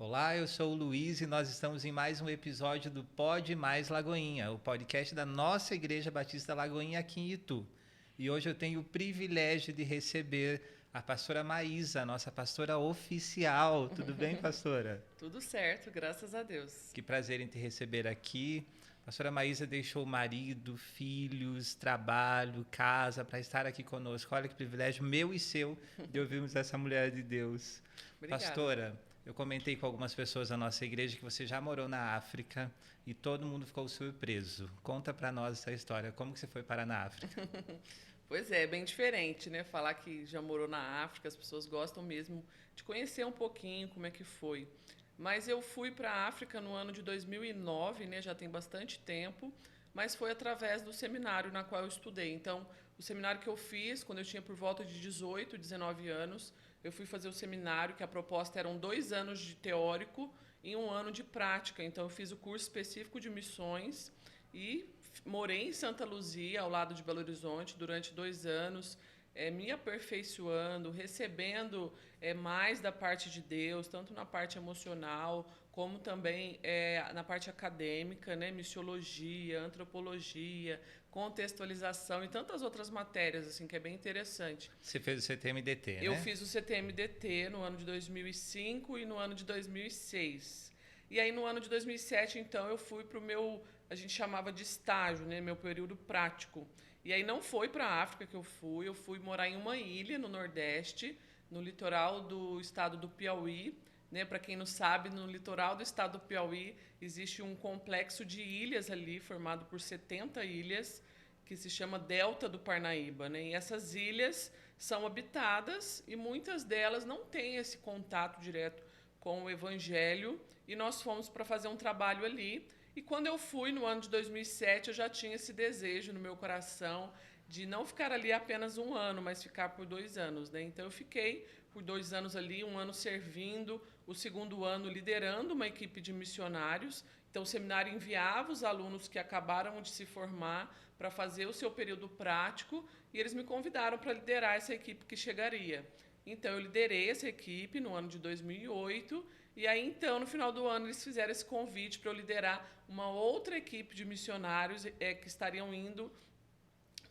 Olá, eu sou o Luiz e nós estamos em mais um episódio do Pod Mais Lagoinha, o podcast da nossa Igreja Batista Lagoinha aqui em Itu. E hoje eu tenho o privilégio de receber a pastora Maísa, nossa pastora oficial. Tudo bem, pastora? Tudo certo, graças a Deus. Que prazer em te receber aqui. A pastora Maísa deixou marido, filhos, trabalho, casa para estar aqui conosco. Olha que privilégio meu e seu de ouvirmos essa mulher de Deus. Obrigada. Pastora, eu comentei com algumas pessoas da nossa igreja que você já morou na África e todo mundo ficou surpreso. Conta para nós essa história. Como que você foi parar na África? Pois é, bem diferente, né? Falar que já morou na África, as pessoas gostam mesmo de conhecer um pouquinho como é que foi. Mas eu fui para a África no ano de 2009, né? Já tem bastante tempo, mas foi através do seminário na qual eu estudei. Então, o seminário que eu fiz, quando eu tinha por volta de 18, 19 anos, eu fui fazer o seminário, que a proposta eram 2 anos de teórico e 1 ano de prática. Então, eu fiz o curso específico de missões e morei em Santa Luzia, ao lado de Belo Horizonte, durante 2 anos, me aperfeiçoando, recebendo mais da parte de Deus, tanto na parte emocional, como também na parte acadêmica, né? Missiologia, antropologia, contextualização e tantas outras matérias, assim, que é bem interessante. Você fez o CTMDT, né? Eu fiz o CTMDT no ano de 2005 e no ano de 2006. E aí, no ano de 2007, então, eu fui para o meu, a gente chamava de estágio, né, meu período prático. E aí não foi para a África que eu fui morar em uma ilha no Nordeste, no litoral do estado do Piauí. Né? Para quem não sabe, no litoral do estado do Piauí existe um complexo de ilhas ali, formado por 70 ilhas, que se chama Delta do Parnaíba. Né? E essas ilhas são habitadas e muitas delas não têm esse contato direto com o Evangelho, e nós fomos para fazer um trabalho ali. E quando eu fui, no ano de 2007, eu já tinha esse desejo no meu coração de não ficar ali apenas 1 ano, mas ficar por 2 anos. Né? Então, eu fiquei por 2 anos ali, 1 ano servindo, o segundo ano liderando uma equipe de missionários. Então, o seminário enviava os alunos que acabaram de se formar para fazer o seu período prático, e eles me convidaram para liderar essa equipe que chegaria. Então, eu liderei essa equipe no ano de 2008, e aí, então, no final do ano, eles fizeram esse convite para eu liderar uma outra equipe de missionários que estariam indo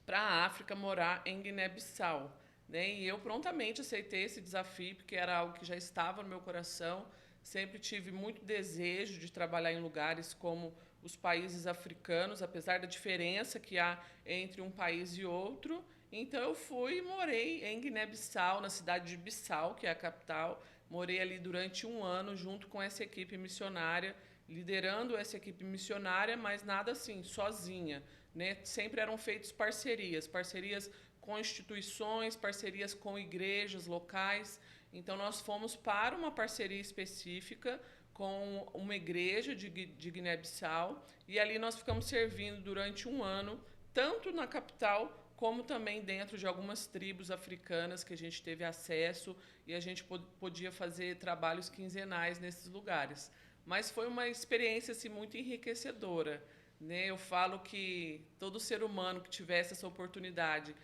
para a África morar em Guiné-Bissau. Né? E eu prontamente aceitei esse desafio, porque era algo que já estava no meu coração. Sempre tive muito desejo de trabalhar em lugares como os países africanos, apesar da diferença que há entre um país e outro. Então, eu fui e morei em Guiné-Bissau, na cidade de Bissau, que é a capital. Morei ali durante 1 ano, junto com essa equipe missionária, liderando essa equipe missionária, mas nada assim, sozinha. Né? Sempre eram feitas parcerias com instituições, parcerias com igrejas locais. Então, nós fomos para uma parceria específica com uma igreja de Guiné-Bissau, e ali nós ficamos servindo durante 1 ano, tanto na capital como também dentro de algumas tribos africanas que a gente teve acesso, e a gente podia fazer trabalhos quinzenais nesses lugares. Mas foi uma experiência assim, muito enriquecedora. Né? Eu falo que todo ser humano que tivesse essa oportunidade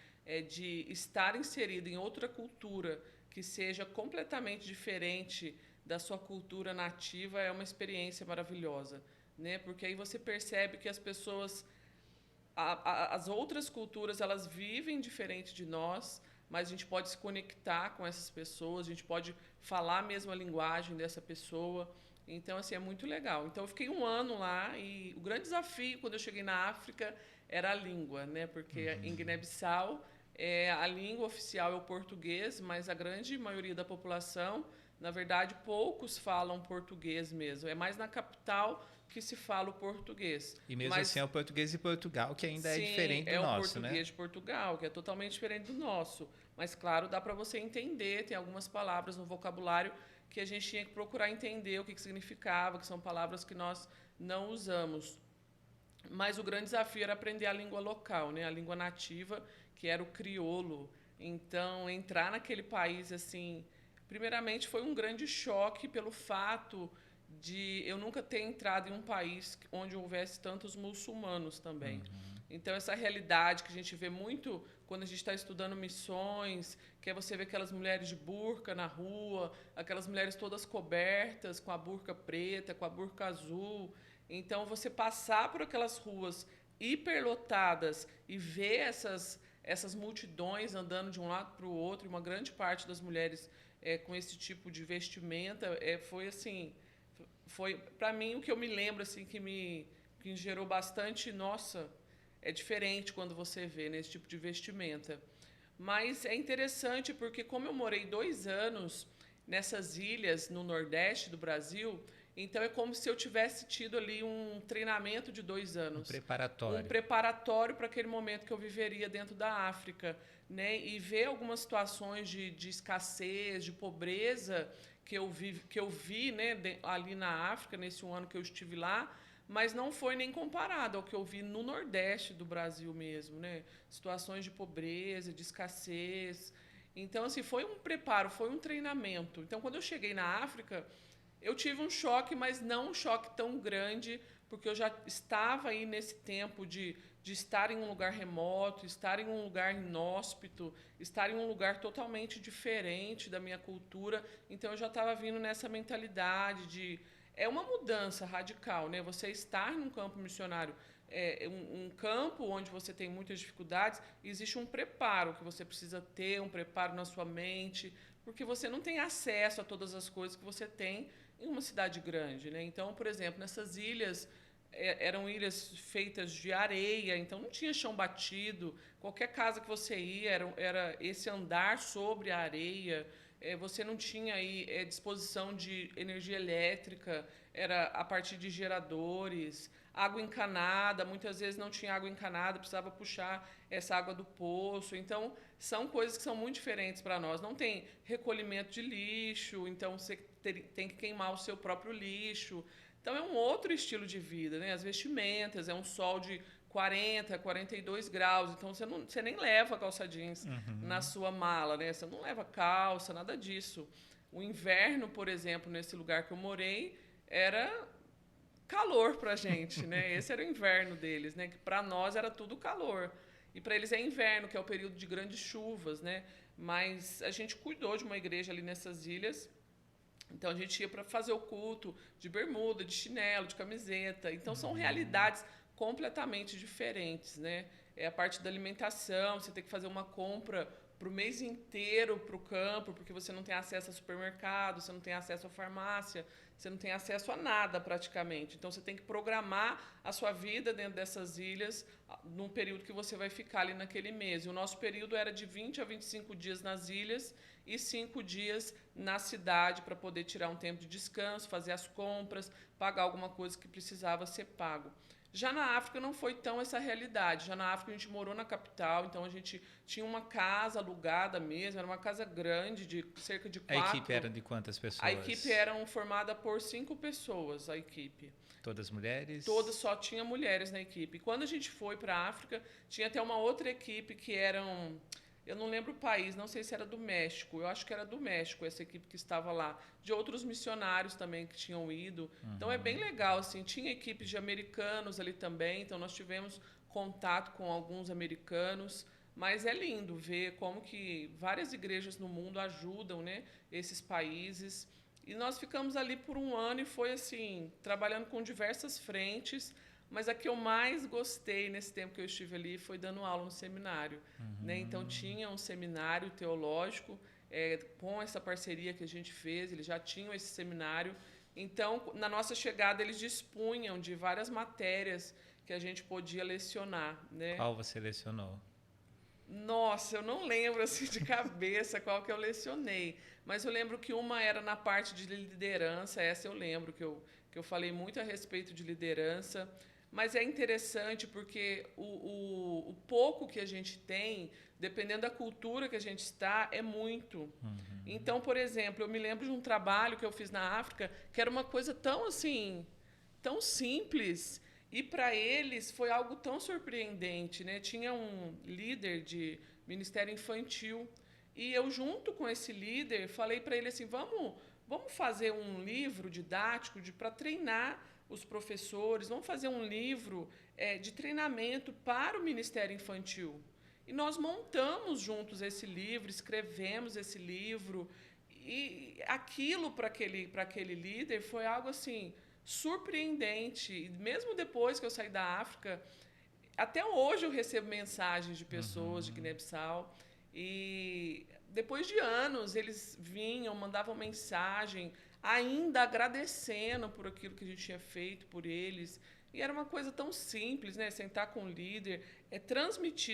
de estar inserido em outra cultura que seja completamente diferente da sua cultura nativa é uma experiência maravilhosa. Né? Porque aí você percebe que as pessoas, as outras culturas, elas vivem diferente de nós, mas a gente pode se conectar com essas pessoas, a gente pode falar a mesma linguagem dessa pessoa. Então, assim, é muito legal. Então, eu fiquei 1 ano lá, e o grande desafio, quando eu cheguei na África, era a língua, né? Porque em Guiné-Bissau, a língua oficial é o português, mas a grande maioria da população, na verdade, poucos falam português mesmo. É mais na capital que se fala o português. E mesmo Mas, assim é o português de Portugal, que ainda é sim, diferente do é o nosso, né? português de Portugal, que é totalmente diferente do nosso. Mas, claro, dá para você entender, tem algumas palavras no vocabulário que a gente tinha que procurar entender o que significava, que são palavras que nós não usamos. Mas o grande desafio era aprender a língua local, né? A língua nativa, que era o crioulo. Então, entrar naquele país, assim, primeiramente foi um grande choque pelo fato de eu nunca ter entrado em um país onde houvesse tantos muçulmanos também. Então, essa realidade que a gente vê muito quando a gente está estudando missões, que é você ver aquelas mulheres de burca na rua, aquelas mulheres todas cobertas, com a burca preta, com a burca azul. Então, você passar por aquelas ruas hiperlotadas e ver essas multidões andando de um lado para o outro, e uma grande parte das mulheres com esse tipo de vestimenta, foi assim, foi para mim o que eu me lembro assim que gerou bastante, nossa, é diferente quando você vê nesse tipo de vestimenta. Mas é interessante porque como eu morei 2 anos nessas ilhas no Nordeste do Brasil, então é como se eu tivesse tido ali um treinamento de 2 anos. Preparatório. Um preparatório para aquele momento que eu viveria dentro da África, né? E ver algumas situações de escassez, de pobreza que eu vi, né, ali na África, nesse 1 ano que eu estive lá, mas não foi nem comparado ao que eu vi no Nordeste do Brasil mesmo, né? Situações de pobreza, de escassez. Então, assim, foi um preparo, foi um treinamento. Então, quando eu cheguei na África, eu tive um choque, mas não um choque tão grande, porque eu já estava aí nesse tempo de estar em um lugar remoto, estar em um lugar inóspito, estar em um lugar totalmente diferente da minha cultura. Então, eu já estava vindo nessa mentalidade de... É uma mudança radical, né? Você estar num campo missionário, um campo onde você tem muitas dificuldades, existe um preparo que você precisa ter, um preparo na sua mente, porque você não tem acesso a todas as coisas que você tem em uma cidade grande, né? Então, por exemplo, nessas ilhas, eram ilhas feitas de areia, então não tinha chão batido. Qualquer casa que você ia era esse andar sobre a areia. Você não tinha aí disposição de energia elétrica, era a partir de geradores, água encanada, muitas vezes não tinha água encanada, precisava puxar essa água do poço. Então, são coisas que são muito diferentes para nós. Não tem recolhimento de lixo, então você tem que queimar o seu próprio lixo. Então, é um outro estilo de vida, né? As vestimentas, é um sol de 40, 42 graus, então você nem leva calça jeans na sua mala, né? Você não leva calça, nada disso. O inverno, por exemplo, nesse lugar que eu morei, era calor pra gente, né? Esse era o inverno deles, né? Que para nós era tudo calor. E para eles é inverno, que é o período de grandes chuvas, né? Mas a gente cuidou de uma igreja ali nessas ilhas. Então a gente ia para fazer o culto de bermuda, de chinelo, de camiseta. Então são realidades completamente diferentes, né? É a parte da alimentação, você tem que fazer uma compra para o mês inteiro para o campo, porque você não tem acesso a supermercado, você não tem acesso à farmácia, você não tem acesso a nada praticamente. Então você tem que programar a sua vida dentro dessas ilhas num período que você vai ficar ali naquele mês. E o nosso período era de 20 a 25 dias nas ilhas e 5 dias na cidade para poder tirar um tempo de descanso, fazer as compras, pagar alguma coisa que precisava ser pago. Já na África não foi tão essa realidade. Já na África a gente morou na capital, então a gente tinha uma casa alugada mesmo, era uma casa grande, de cerca de 4. A equipe era de quantas pessoas? A equipe era formada por 5 pessoas, a equipe. Todas mulheres? Todas, só tinha mulheres na equipe. Quando a gente foi para a África, tinha até uma outra equipe que eram... Eu não lembro o país, não sei se era do México. Eu acho que era do México, essa equipe que estava lá. De outros missionários também que tinham ido. Então, é bem legal, assim. Tinha equipes de americanos ali também. Então, nós tivemos contato com alguns americanos. Mas é lindo ver como que várias igrejas no mundo ajudam, né, esses países. E nós ficamos ali por 1 ano e foi, assim, trabalhando com diversas frentes. Mas a que eu mais gostei nesse tempo que eu estive ali foi dando aula no seminário. Né? Então, tinha um seminário teológico, com essa parceria que a gente fez, eles já tinham esse seminário. Então, na nossa chegada, eles dispunham de várias matérias que a gente podia lecionar. Né? Qual você lecionou? Nossa, eu não lembro assim de cabeça qual que eu lecionei, mas eu lembro que uma era na parte de liderança, essa eu lembro que eu falei muito a respeito de liderança. Mas é interessante porque o pouco que a gente tem, dependendo da cultura que a gente está, é muito. Então, por exemplo, eu me lembro de um trabalho que eu fiz na África, que era uma coisa tão assim, tão simples, e para eles foi algo tão surpreendente, né? Tinha um líder de ministério infantil, e eu, junto com esse líder, falei para ele assim, vamos fazer um livro didático para treinar os professores, vamos fazer um livro de treinamento para o Ministério Infantil. E nós montamos juntos esse livro, escrevemos esse livro. E aquilo para aquele líder foi algo assim surpreendente. E mesmo depois que eu saí da África, até hoje eu recebo mensagens de pessoas de Guiné-Bissau. E depois de anos, eles vinham, mandavam mensagem, ainda agradecendo por aquilo que a gente tinha feito por eles. E era uma coisa tão simples, né? Sentar com o líder,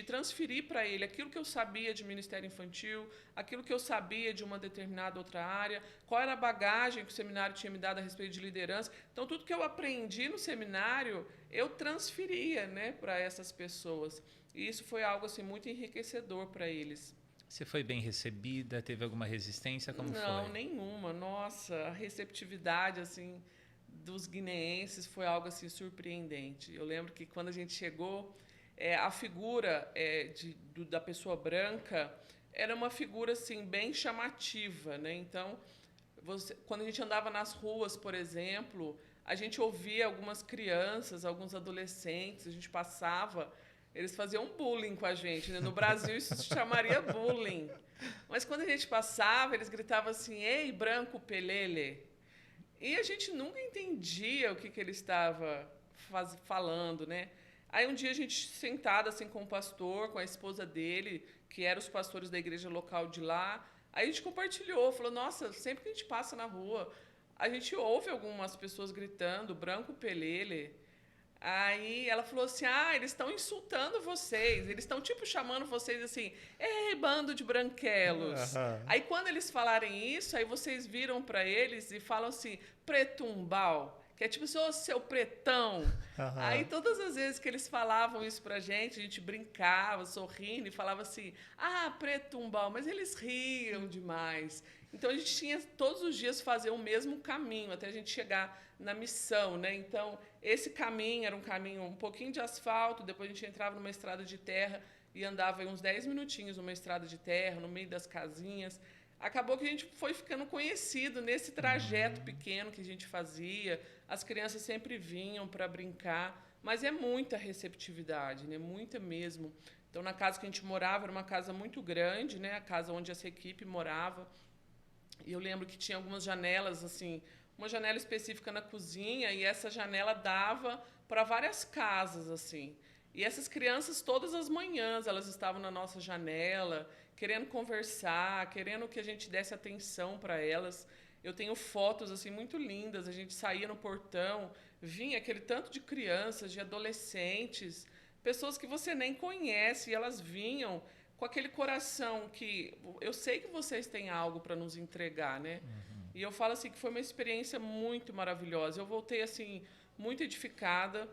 transferir para ele aquilo que eu sabia de Ministério Infantil, aquilo que eu sabia de uma determinada outra área, qual era a bagagem que o seminário tinha me dado a respeito de liderança. Então, tudo que eu aprendi no seminário, eu transferia, né, para essas pessoas. E isso foi algo assim, muito enriquecedor para eles. Você foi bem recebida? Teve alguma resistência? Como foi? Não, nenhuma. Nossa, a receptividade assim dos guineenses foi algo assim surpreendente. Eu lembro que quando a gente chegou, a figura da pessoa branca era uma figura assim bem chamativa, né? Então, quando a gente andava nas ruas, por exemplo, a gente ouvia algumas crianças, alguns adolescentes, a gente passava, eles faziam bullying com a gente, né? No Brasil isso se chamaria bullying. Mas quando a gente passava, eles gritavam assim: "Ei, branco pelele". E a gente nunca entendia o que ele estava falando, né? Aí um dia a gente sentada assim com o pastor, com a esposa dele, que eram os pastores da igreja local de lá, aí a gente compartilhou, falou: "Nossa, sempre que a gente passa na rua, a gente ouve algumas pessoas gritando branco pelele". Aí ela falou assim: "Ah, eles estão insultando vocês, eles estão tipo chamando vocês assim, ei, bando de branquelos". Aí quando eles falarem isso, aí vocês viram para eles e falam assim, pretumbal, que é tipo, seu pretão. Aí todas as vezes que eles falavam isso pra gente, a gente brincava, sorrindo e falava assim: "Ah, pretumbal", mas eles riam demais. Então a gente tinha todos os dias fazer o mesmo caminho até a gente chegar na missão, né? Então esse caminho era um caminho um pouquinho de asfalto, depois a gente entrava numa estrada de terra e andava aí uns 10 minutinhos numa estrada de terra, no meio das casinhas. Acabou que a gente foi ficando conhecido nesse trajeto pequeno que a gente fazia. As crianças sempre vinham para brincar, mas é muita receptividade, né? Muita mesmo. Então, na casa que a gente morava, era uma casa muito grande, né? A casa onde essa equipe morava. E eu lembro que tinha algumas janelas, assim, uma janela específica na cozinha, e essa janela dava para várias casas, assim. E essas crianças, todas as manhãs, elas estavam na nossa janela, querendo conversar, querendo que a gente desse atenção para elas. Eu tenho fotos assim muito lindas, a gente saía no portão, vinha aquele tanto de crianças, de adolescentes, pessoas que você nem conhece, e elas vinham com aquele coração que eu sei que vocês têm algo para nos entregar, né? E eu falo assim que foi uma experiência muito maravilhosa. Eu voltei assim muito edificada.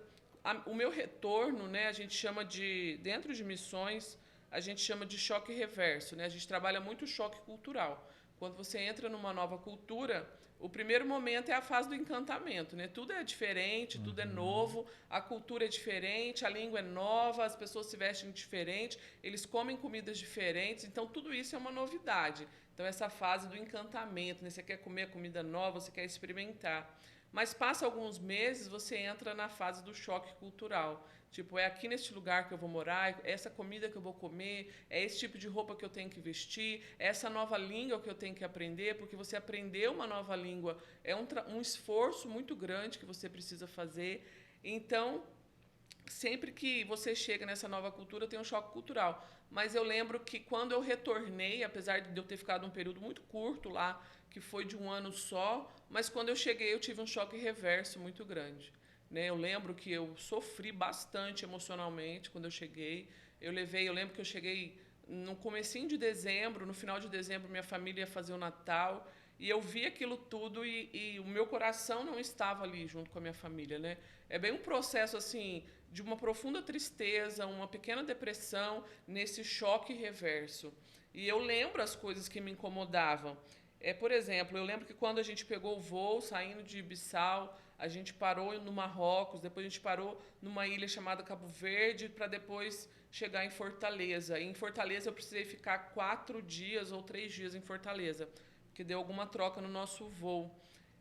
O meu retorno, né, a gente chama de, dentro de missões, a gente chama de choque reverso, né? A gente trabalha muito o choque cultural. Quando você entra numa nova cultura, o primeiro momento é a fase do encantamento, né? Tudo é diferente, tudo é novo, a cultura é diferente, a língua é nova, as pessoas se vestem diferente, eles comem comidas diferentes, então tudo isso é uma novidade. Então essa fase do encantamento, né? Você quer comer comida nova, você quer experimentar. Mas passa alguns meses, você entra na fase do choque cultural. Tipo, é aqui neste lugar que eu vou morar, é essa comida que eu vou comer, é esse tipo de roupa que eu tenho que vestir, é essa nova língua que eu tenho que aprender, porque você aprender uma nova língua é um esforço muito grande que você precisa fazer. Então, sempre que você chega nessa nova cultura, tem um choque cultural. Mas eu lembro que quando eu retornei, apesar de eu ter ficado um período muito curto lá, que foi de um ano só, mas quando eu cheguei eu tive um choque reverso muito grande. Né? Eu lembro que eu sofri bastante emocionalmente quando eu cheguei. Eu lembro que eu cheguei no comecinho de dezembro, no final de dezembro minha família ia fazer o Natal, e eu vi aquilo tudo e o meu coração não estava ali junto com a minha família, né? É bem um processo assim de uma profunda tristeza, uma pequena depressão nesse choque reverso. E eu lembro as coisas que me incomodavam. Por exemplo, eu lembro que quando a gente pegou o voo saindo de Bissau, a gente parou no Marrocos, depois a gente parou numa ilha chamada Cabo Verde para depois chegar em Fortaleza. E em Fortaleza eu precisei ficar 4 dias ou 3 dias em Fortaleza, porque deu alguma troca no nosso voo.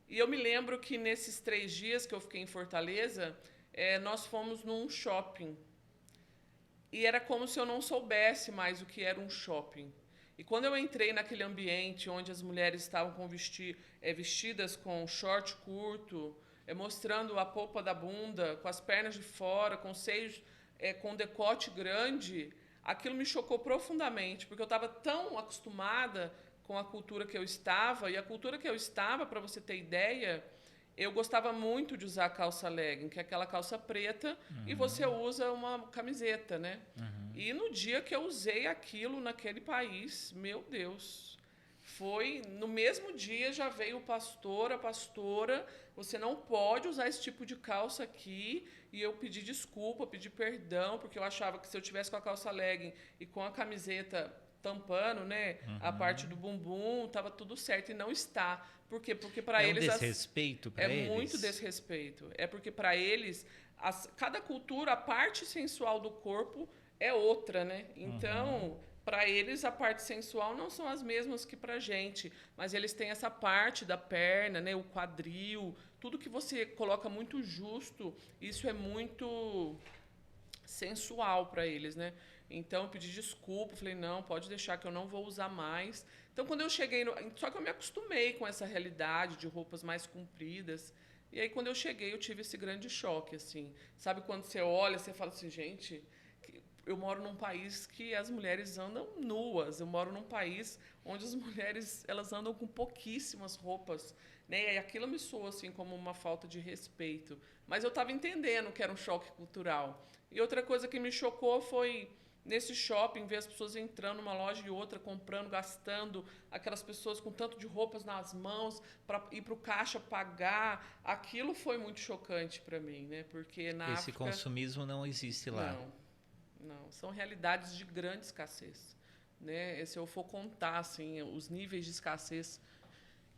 E eu me lembro que nesses 3 dias que eu fiquei em Fortaleza, nós fomos num shopping. E era como se eu não soubesse mais o que era um shopping. E quando eu entrei naquele ambiente onde as mulheres estavam vestidas com short curto, mostrando a polpa da bunda, com as pernas de fora, com seios, com decote grande, aquilo me chocou profundamente, porque eu estava tão acostumada com a cultura que eu estava, e a cultura que eu estava, para você ter ideia, eu gostava muito de usar calça legging, que é aquela calça preta, e você usa uma camiseta, né? E no dia que eu usei aquilo naquele país, meu Deus, foi no mesmo dia já veio o pastor, a pastora, você não pode usar esse tipo de calça aqui, e eu pedi desculpa, pedi perdão, porque eu achava que se eu tivesse com a calça legging e com a camiseta tampando, né, a parte do bumbum, tava tudo certo, e não está. Por quê? Porque para eles desrespeito para eles. É muito desrespeito. É porque para eles cada cultura, a parte sensual do corpo é outra, né? Então, para eles a parte sensual não são as mesmas que para gente, mas eles têm essa parte da perna, né, o quadril, tudo que você coloca muito justo, isso é muito sensual para eles, né? Então, eu pedi desculpa, falei, não, pode deixar que eu não vou usar mais. Então, quando eu cheguei... Só que eu me acostumei com essa realidade de roupas mais compridas. E aí, quando eu cheguei, eu tive esse grande choque, assim. Sabe quando você olha, você fala assim, gente, eu moro num país que as mulheres andam nuas. Eu moro num país onde as mulheres elas andam com pouquíssimas roupas, né? E aquilo me soa assim como uma falta de respeito. Mas eu estava entendendo que era um choque cultural. E outra coisa que me chocou foi nesse shopping ver as pessoas entrando numa loja e outra, comprando, gastando, aquelas pessoas com tanto de roupas nas mãos para ir para o caixa pagar. Aquilo foi muito chocante para mim, né? Porque na Esse África consumismo não existe lá. Não, são realidades de grande escassez, né? Se eu for contar assim, os níveis de escassez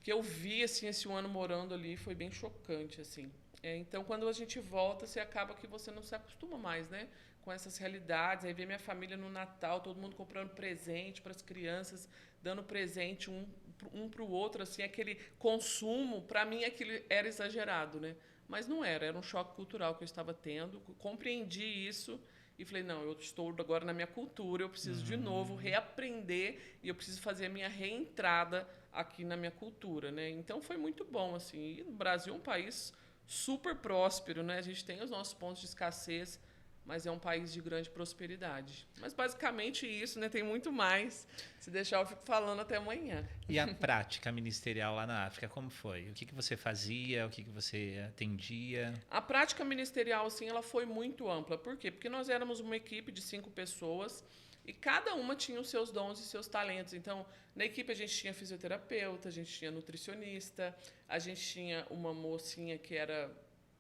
que eu vi assim esse ano morando ali foi bem chocante assim. Então, quando a gente volta, você acaba que você não se acostuma mais, né? Com essas realidades. Aí vem minha família no Natal, todo mundo comprando presente para as crianças, dando presente um para o outro, assim, aquele consumo, para mim aquilo era exagerado, né? Mas não era, era um choque cultural que eu estava tendo. Compreendi isso e falei, não, eu estou agora na minha cultura, eu preciso de novo reaprender e eu preciso fazer a minha reentrada aqui na minha cultura, né? Então foi muito bom, assim. E o Brasil é um país super próspero, né? A gente tem os nossos pontos de escassez, mas é um país de grande prosperidade. Mas basicamente isso, né? Tem muito mais. Se deixar, eu fico falando até amanhã. E a prática ministerial lá na África, como foi? O que você fazia? O que você atendia? A prática ministerial, assim, ela foi muito ampla. Por quê? Porque nós éramos uma equipe de 5 pessoas e cada uma tinha os seus dons e seus talentos. Então, na equipe a gente tinha fisioterapeuta, a gente tinha nutricionista, a gente tinha uma mocinha que era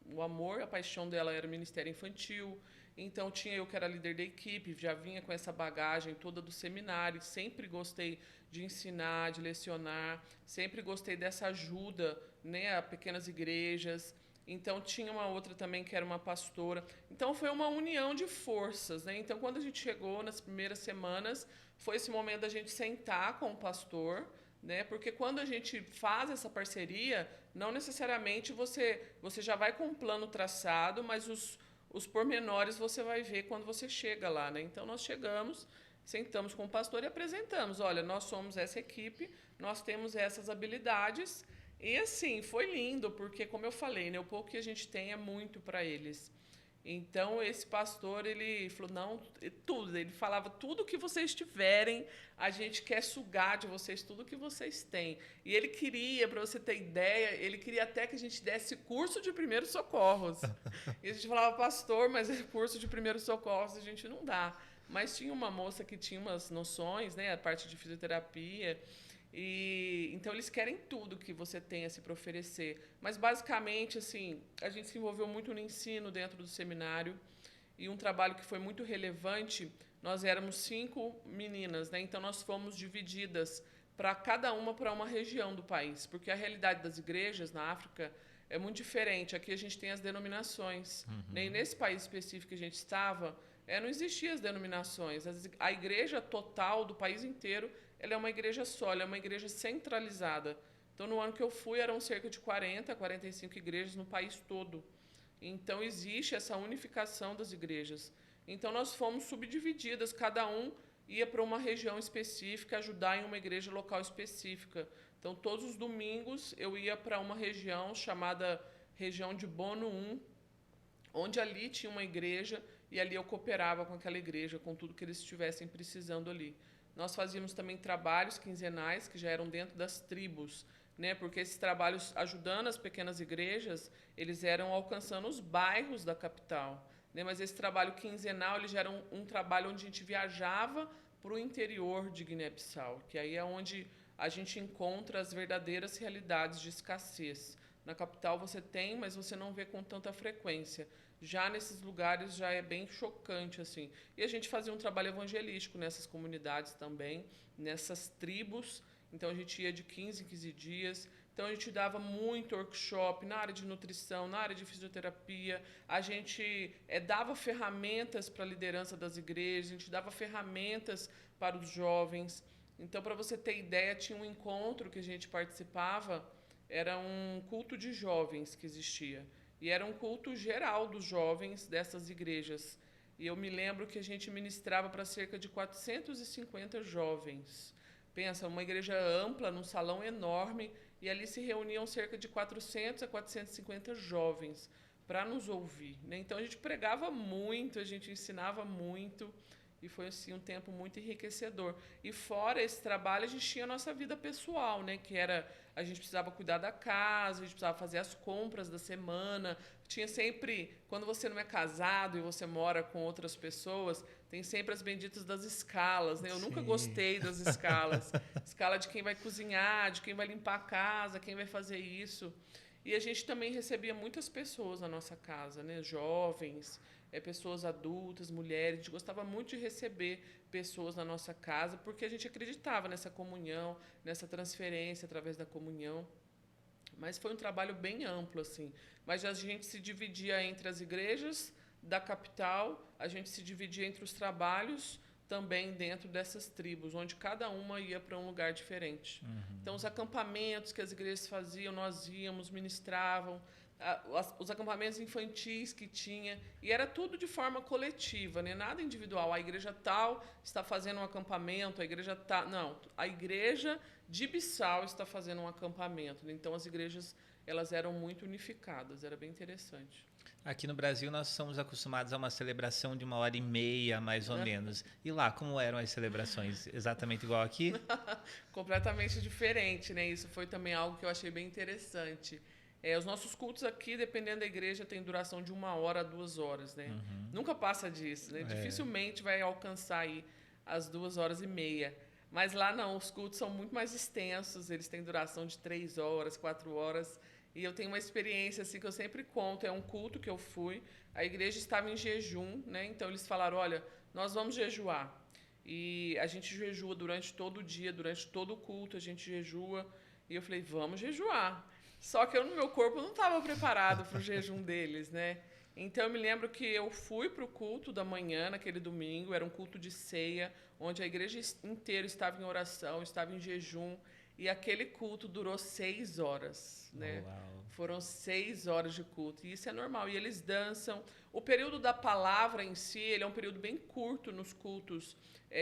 o amor, a paixão dela era ministério infantil. Então, tinha eu que era líder da equipe, já vinha com essa bagagem toda do seminário, sempre gostei de ensinar, de lecionar, sempre gostei dessa ajuda, né, a pequenas igrejas. Então, tinha uma outra também que era uma pastora. Então, foi uma união de forças, né? Então, quando a gente chegou nas primeiras semanas, foi esse momento da gente sentar com o pastor, né? Porque quando a gente faz essa parceria, não necessariamente você já vai com um plano traçado, mas os pormenores você vai ver quando você chega lá, né? Então, nós chegamos, sentamos com o pastor e apresentamos. Olha, nós somos essa equipe, nós temos essas habilidades. E, assim, foi lindo, porque, como eu falei, né, o pouco que a gente tem é muito para eles. Então, esse pastor, ele falou, não, tudo. Ele falava, tudo que vocês tiverem, a gente quer sugar de vocês tudo que vocês têm. E ele queria, para você ter ideia, ele queria até que a gente desse curso de primeiros socorros. E a gente falava, pastor, mas esse curso de primeiros socorros a gente não dá. Mas tinha uma moça que tinha umas noções, né, a parte de fisioterapia. Então eles querem tudo que você tenha assim, para oferecer. Mas basicamente assim, a gente se envolveu muito no ensino dentro do seminário e um trabalho que foi muito relevante. Nós éramos 5 meninas, né? Então nós fomos divididas para cada uma para uma região do país, porque a realidade das igrejas na África é muito diferente. Aqui a gente tem as denominações, né? E nesse país específico que a gente estava, não existiam as denominações. A igreja total do país inteiro ela é uma igreja só, ela é uma igreja centralizada. Então, no ano que eu fui, eram cerca de 40, 45 igrejas no país todo. Então, existe essa unificação das igrejas. Então, nós fomos subdivididas, cada um ia para uma região específica, ajudar em uma igreja local específica. Então, todos os domingos, eu ia para uma região chamada região de Bono 1, onde ali tinha uma igreja e ali eu cooperava com aquela igreja, com tudo que eles estivessem precisando ali. Nós fazíamos também trabalhos quinzenais, que já eram dentro das tribos, né? Porque esses trabalhos, ajudando as pequenas igrejas, eles eram alcançando os bairros da capital, né? Mas esse trabalho quinzenal, ele já era um trabalho onde a gente viajava para o interior de Guiné-Bissau, que aí é onde a gente encontra as verdadeiras realidades de escassez. Na capital você tem, mas você não vê com tanta frequência. Já nesses lugares já é bem chocante, assim. E a gente fazia um trabalho evangelístico nessas comunidades também, nessas tribos. Então a gente ia de 15 em 15 dias. Então a gente dava muito workshop na área de nutrição, na área de fisioterapia. A gente dava ferramentas para a liderança das igrejas, a gente dava ferramentas para os jovens. Então, para você ter ideia, tinha um encontro que a gente participava, era um culto de jovens que existia. E era um culto geral dos jovens dessas igrejas. E eu me lembro que a gente ministrava para cerca de 450 jovens. Pensa, uma igreja ampla, num salão enorme, e ali se reuniam cerca de 400 a 450 jovens para nos ouvir, né? Então a gente pregava muito, a gente ensinava muito, e foi assim um tempo muito enriquecedor. E fora esse trabalho, a gente tinha a nossa vida pessoal, né? Que era, a gente precisava cuidar da casa, a gente precisava fazer as compras da semana. Tinha sempre, quando você não é casado e você mora com outras pessoas, tem sempre as benditas das escalas, né? Eu Sim. nunca gostei das escalas. Escala de quem vai cozinhar, de quem vai limpar a casa, quem vai fazer isso. E a gente também recebia muitas pessoas na nossa casa, né? Jovens, pessoas adultas, mulheres. A gente gostava muito de receber pessoas na nossa casa, porque a gente acreditava nessa comunhão, nessa transferência através da comunhão. Mas foi um trabalho bem amplo, assim. Mas a gente se dividia entre as igrejas da capital, a gente se dividia entre os trabalhos também dentro dessas tribos, onde cada uma ia para um lugar diferente. Então, os acampamentos que as igrejas faziam, nós íamos, ministravam, os acampamentos infantis que tinha, e era tudo de forma coletiva, né? Nada individual. A igreja tal está fazendo um acampamento, a igreja tal... Não, a igreja de Bissau está fazendo um acampamento. Então, as igrejas elas eram muito unificadas, era bem interessante. Aqui no Brasil, nós somos acostumados a uma celebração de 1h30, mais ou menos. E lá, como eram as celebrações? Exatamente igual aqui? Completamente diferente, né? Isso foi também algo que eu achei bem interessante. Os nossos cultos aqui, dependendo da igreja, tem duração de 1 hora a 2 horas, né? Nunca passa disso, né? Dificilmente vai alcançar aí as 2h30. Mas lá não, os cultos são muito mais extensos, eles têm duração de 3 horas, 4 horas. E eu tenho uma experiência assim que eu sempre conto, é um culto que eu fui, a igreja estava em jejum, né? Então eles falaram, olha, nós vamos jejuar. E a gente jejua durante todo o dia, durante todo o culto, a gente jejua. E eu falei, vamos jejuar. Só que no meu corpo não estava preparado para o jejum deles, né? Então eu me lembro que eu fui para o culto da manhã, naquele domingo, era um culto de ceia, onde a igreja inteira estava em oração, estava em jejum. E aquele culto durou 6 horas, né? Uau. Foram 6 horas de culto. E isso é normal. E eles dançam. O período da palavra em si, ele é um período bem curto nos cultos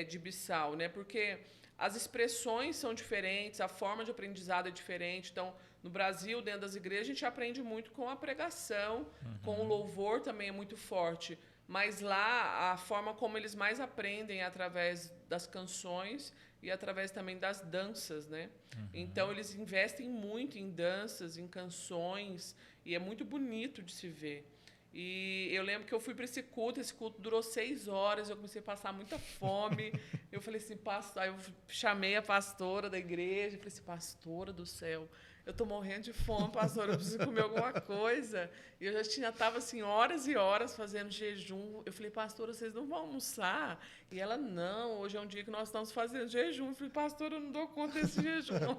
de Bissau, né? Porque as expressões são diferentes, a forma de aprendizado é diferente. Então, no Brasil, dentro das igrejas, a gente aprende muito com a pregação, com o louvor também é muito forte. Mas lá, a forma como eles mais aprendem é através das canções e através também das danças, né? Então, eles investem muito em danças, em canções, e é muito bonito de se ver. E eu lembro que eu fui para esse culto durou 6 horas, eu comecei a passar muita fome. Eu falei assim, pastor, aí eu chamei a pastora da igreja, falei assim, pastora do céu, eu tô morrendo de fome, pastora, eu preciso comer alguma coisa. E eu já estava assim, horas e horas fazendo jejum. Eu falei, pastora, vocês não vão almoçar? E ela, não, hoje é um dia que nós estamos fazendo jejum. Eu falei, pastora, eu não dou conta desse jejum.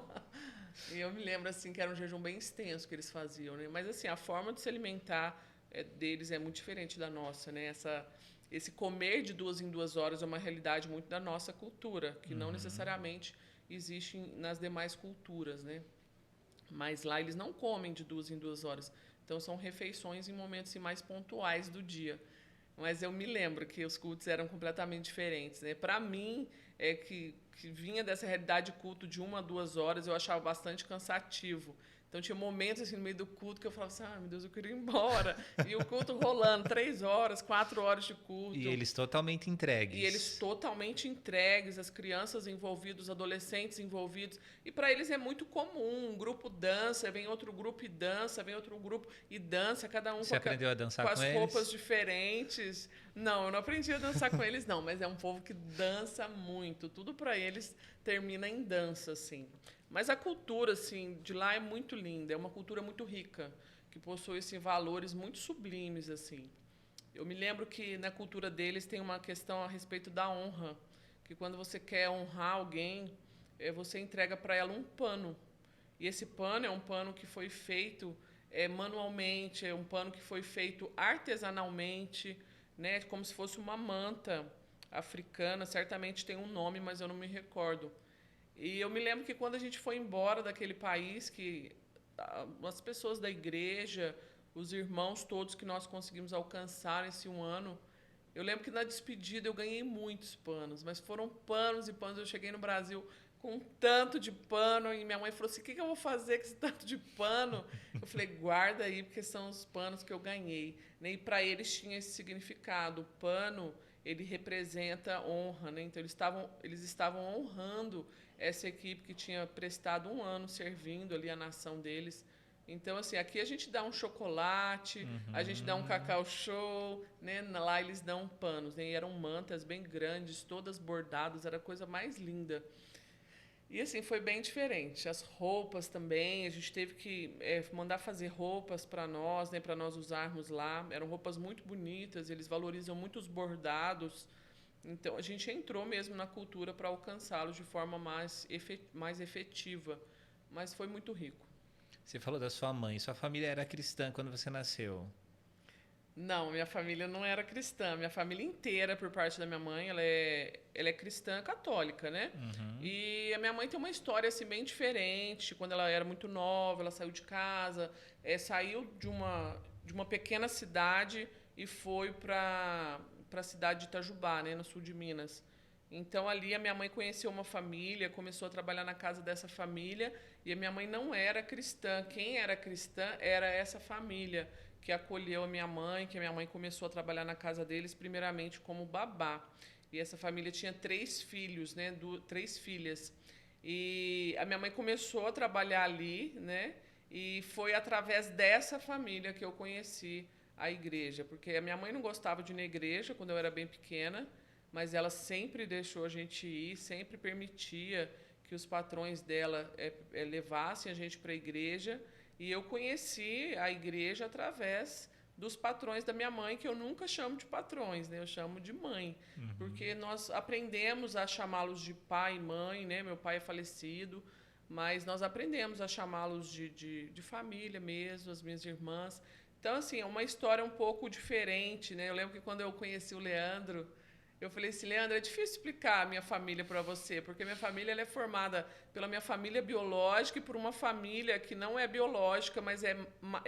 E eu me lembro assim que era um jejum bem extenso que eles faziam, né? Mas assim, a forma de se alimentar deles é muito diferente da nossa, né? Esse comer de 2 em 2 horas é uma realidade muito da nossa cultura, que não necessariamente existe nas demais culturas, né? Mas lá eles não comem de 2 em 2 horas. Então, são refeições em momentos assim, mais pontuais do dia. Mas eu me lembro que os cultos eram completamente diferentes, né? Para mim, que vinha dessa realidade de culto de 1 a 2 horas, eu achava bastante cansativo. Então tinha momentos assim no meio do culto que eu falava assim, meu Deus, eu queria ir embora. E o culto rolando, 3 horas, 4 horas de E culto. eles totalmente E eles entregues. totalmente entregues, as crianças envolvidas, os adolescentes envolvidos. E para eles é muito comum, um grupo dança, vem outro grupo e dança, vem outro grupo e dança, cada um Você aprendeu a com dançar com as roupas eles? diferentes. Não, eu não aprendi a dançar com eles, não, mas é um povo que dança muito. Tudo para eles termina em dança, assim. Mas a cultura, assim, de lá é muito linda, é uma cultura muito rica, que possui assim, valores muito sublimes, assim. Eu me lembro que na cultura deles tem uma questão a respeito da honra, que quando você quer honrar alguém, você entrega para ela um pano. E esse pano é um pano que foi feito manualmente, é um pano que foi feito artesanalmente, né, como se fosse uma manta africana. Certamente tem um nome, mas eu não me recordo. E eu me lembro que quando a gente foi embora daquele país, que as pessoas da igreja, os irmãos todos que nós conseguimos alcançar nesse 1 ano, eu lembro que na despedida eu ganhei muitos panos, mas foram panos e panos. Eu cheguei no Brasil com um tanto de pano e minha mãe falou assim: o que eu vou fazer com esse tanto de pano? Eu falei: guarda aí, porque são os panos que eu ganhei. E para eles tinha esse significado. O pano, ele representa honra, né? Então eles estavam honrando essa equipe que tinha prestado 1 ano servindo ali a nação deles. Então, assim, aqui a gente dá um chocolate, a gente dá um Uhum. cacau show, né? Lá eles dão panos, né? E eram mantas bem grandes, todas bordadas, era a coisa mais linda. E assim, foi bem diferente. As roupas também, a gente teve que mandar fazer roupas para nós, né? Para nós usarmos lá. Eram roupas muito bonitas, eles valorizam muito os bordados. Então, a gente entrou mesmo na cultura para alcançá-los de forma mais efetiva. Mas foi muito rico. Você falou da sua mãe. Sua família era cristã quando você nasceu. Não, minha família não era cristã. Minha família inteira, por parte da minha mãe, ela é cristã católica, né? Uhum. E a minha mãe tem uma história assim bem diferente. Quando ela era muito nova, ela saiu de casa, saiu de uma pequena cidade e foi para a cidade de Itajubá, né, no sul de Minas. Então ali a minha mãe conheceu uma família, começou a trabalhar na casa dessa família, e a minha mãe não era cristã. Quem era cristã era essa família que acolheu a minha mãe, que a minha mãe começou a trabalhar na casa deles, primeiramente como babá. E essa família tinha 3 filhos, né? 3 filhas. E a minha mãe começou a trabalhar ali, né? E foi através dessa família que eu conheci a igreja. Porque a minha mãe não gostava de ir na igreja quando eu era bem pequena, mas ela sempre deixou a gente ir, sempre permitia que os patrões dela levassem a gente para a igreja. E eu conheci a igreja através dos patrões da minha mãe, que eu nunca chamo de patrões, né? Eu chamo de mãe, porque Uhum. nós aprendemos a chamá-los de pai e mãe, né? Meu pai é falecido, mas nós aprendemos a chamá-los de família mesmo, as minhas irmãs. Então, assim, é uma história um pouco diferente, né? Eu lembro que quando eu conheci o Leandro, eu falei assim: Leandro, é difícil explicar a minha família para você, porque minha família ela é formada pela minha família biológica e por uma família que não é biológica, mas é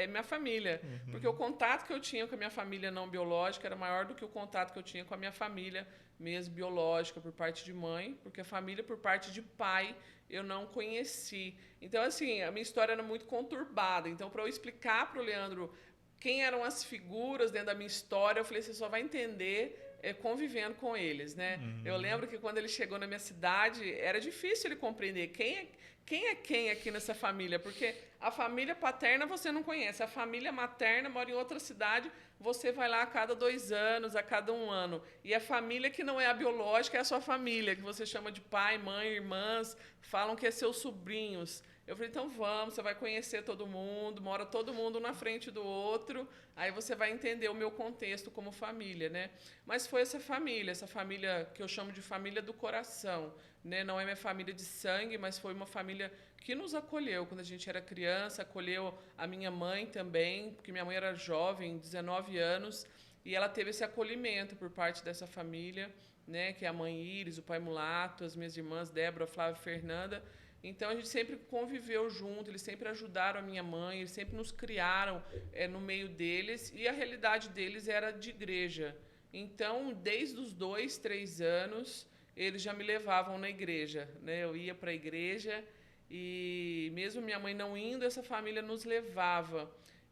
minha família. Porque o Uhum. contato que eu tinha com a minha família não biológica era maior do que o contato que eu tinha com a minha família mesmo biológica, por parte de mãe, porque a família por parte de pai eu não conheci. Então, assim, a minha história era muito conturbada. Então, para eu explicar para o Leandro quem eram as figuras dentro da minha história, eu falei: você só vai entender convivendo com eles, né? Eu Uhum. lembro que quando ele chegou na minha cidade, era difícil ele compreender quem aqui nessa família, porque a família paterna você não conhece, a família materna mora em outra cidade, você vai lá a cada 2 anos, a cada 1 ano. E a família que não é a biológica é a sua família, que você chama de pai, mãe, irmãs, falam que é seus sobrinhos. Eu falei: então vamos, você vai conhecer todo mundo, mora todo mundo na frente do outro, aí você vai entender o meu contexto como família, né? Mas foi essa família que eu chamo de família do coração, né? Não é minha família de sangue, mas foi uma família que nos acolheu quando a gente era criança, acolheu a minha mãe também, porque minha mãe era jovem, 19 anos, e ela teve esse acolhimento por parte dessa família, né? Que é a mãe Iris, o pai Mulato, as minhas irmãs Débora, Flávia e Fernanda. Então a gente sempre conviveu junto, eles sempre ajudaram a minha mãe, eles sempre nos criaram no meio deles, e a realidade deles era de igreja. Então, desde os 2, 3 anos, eles já me levavam na igreja, né? Eu ia para a igreja e, mesmo minha mãe não indo, essa família nos levava.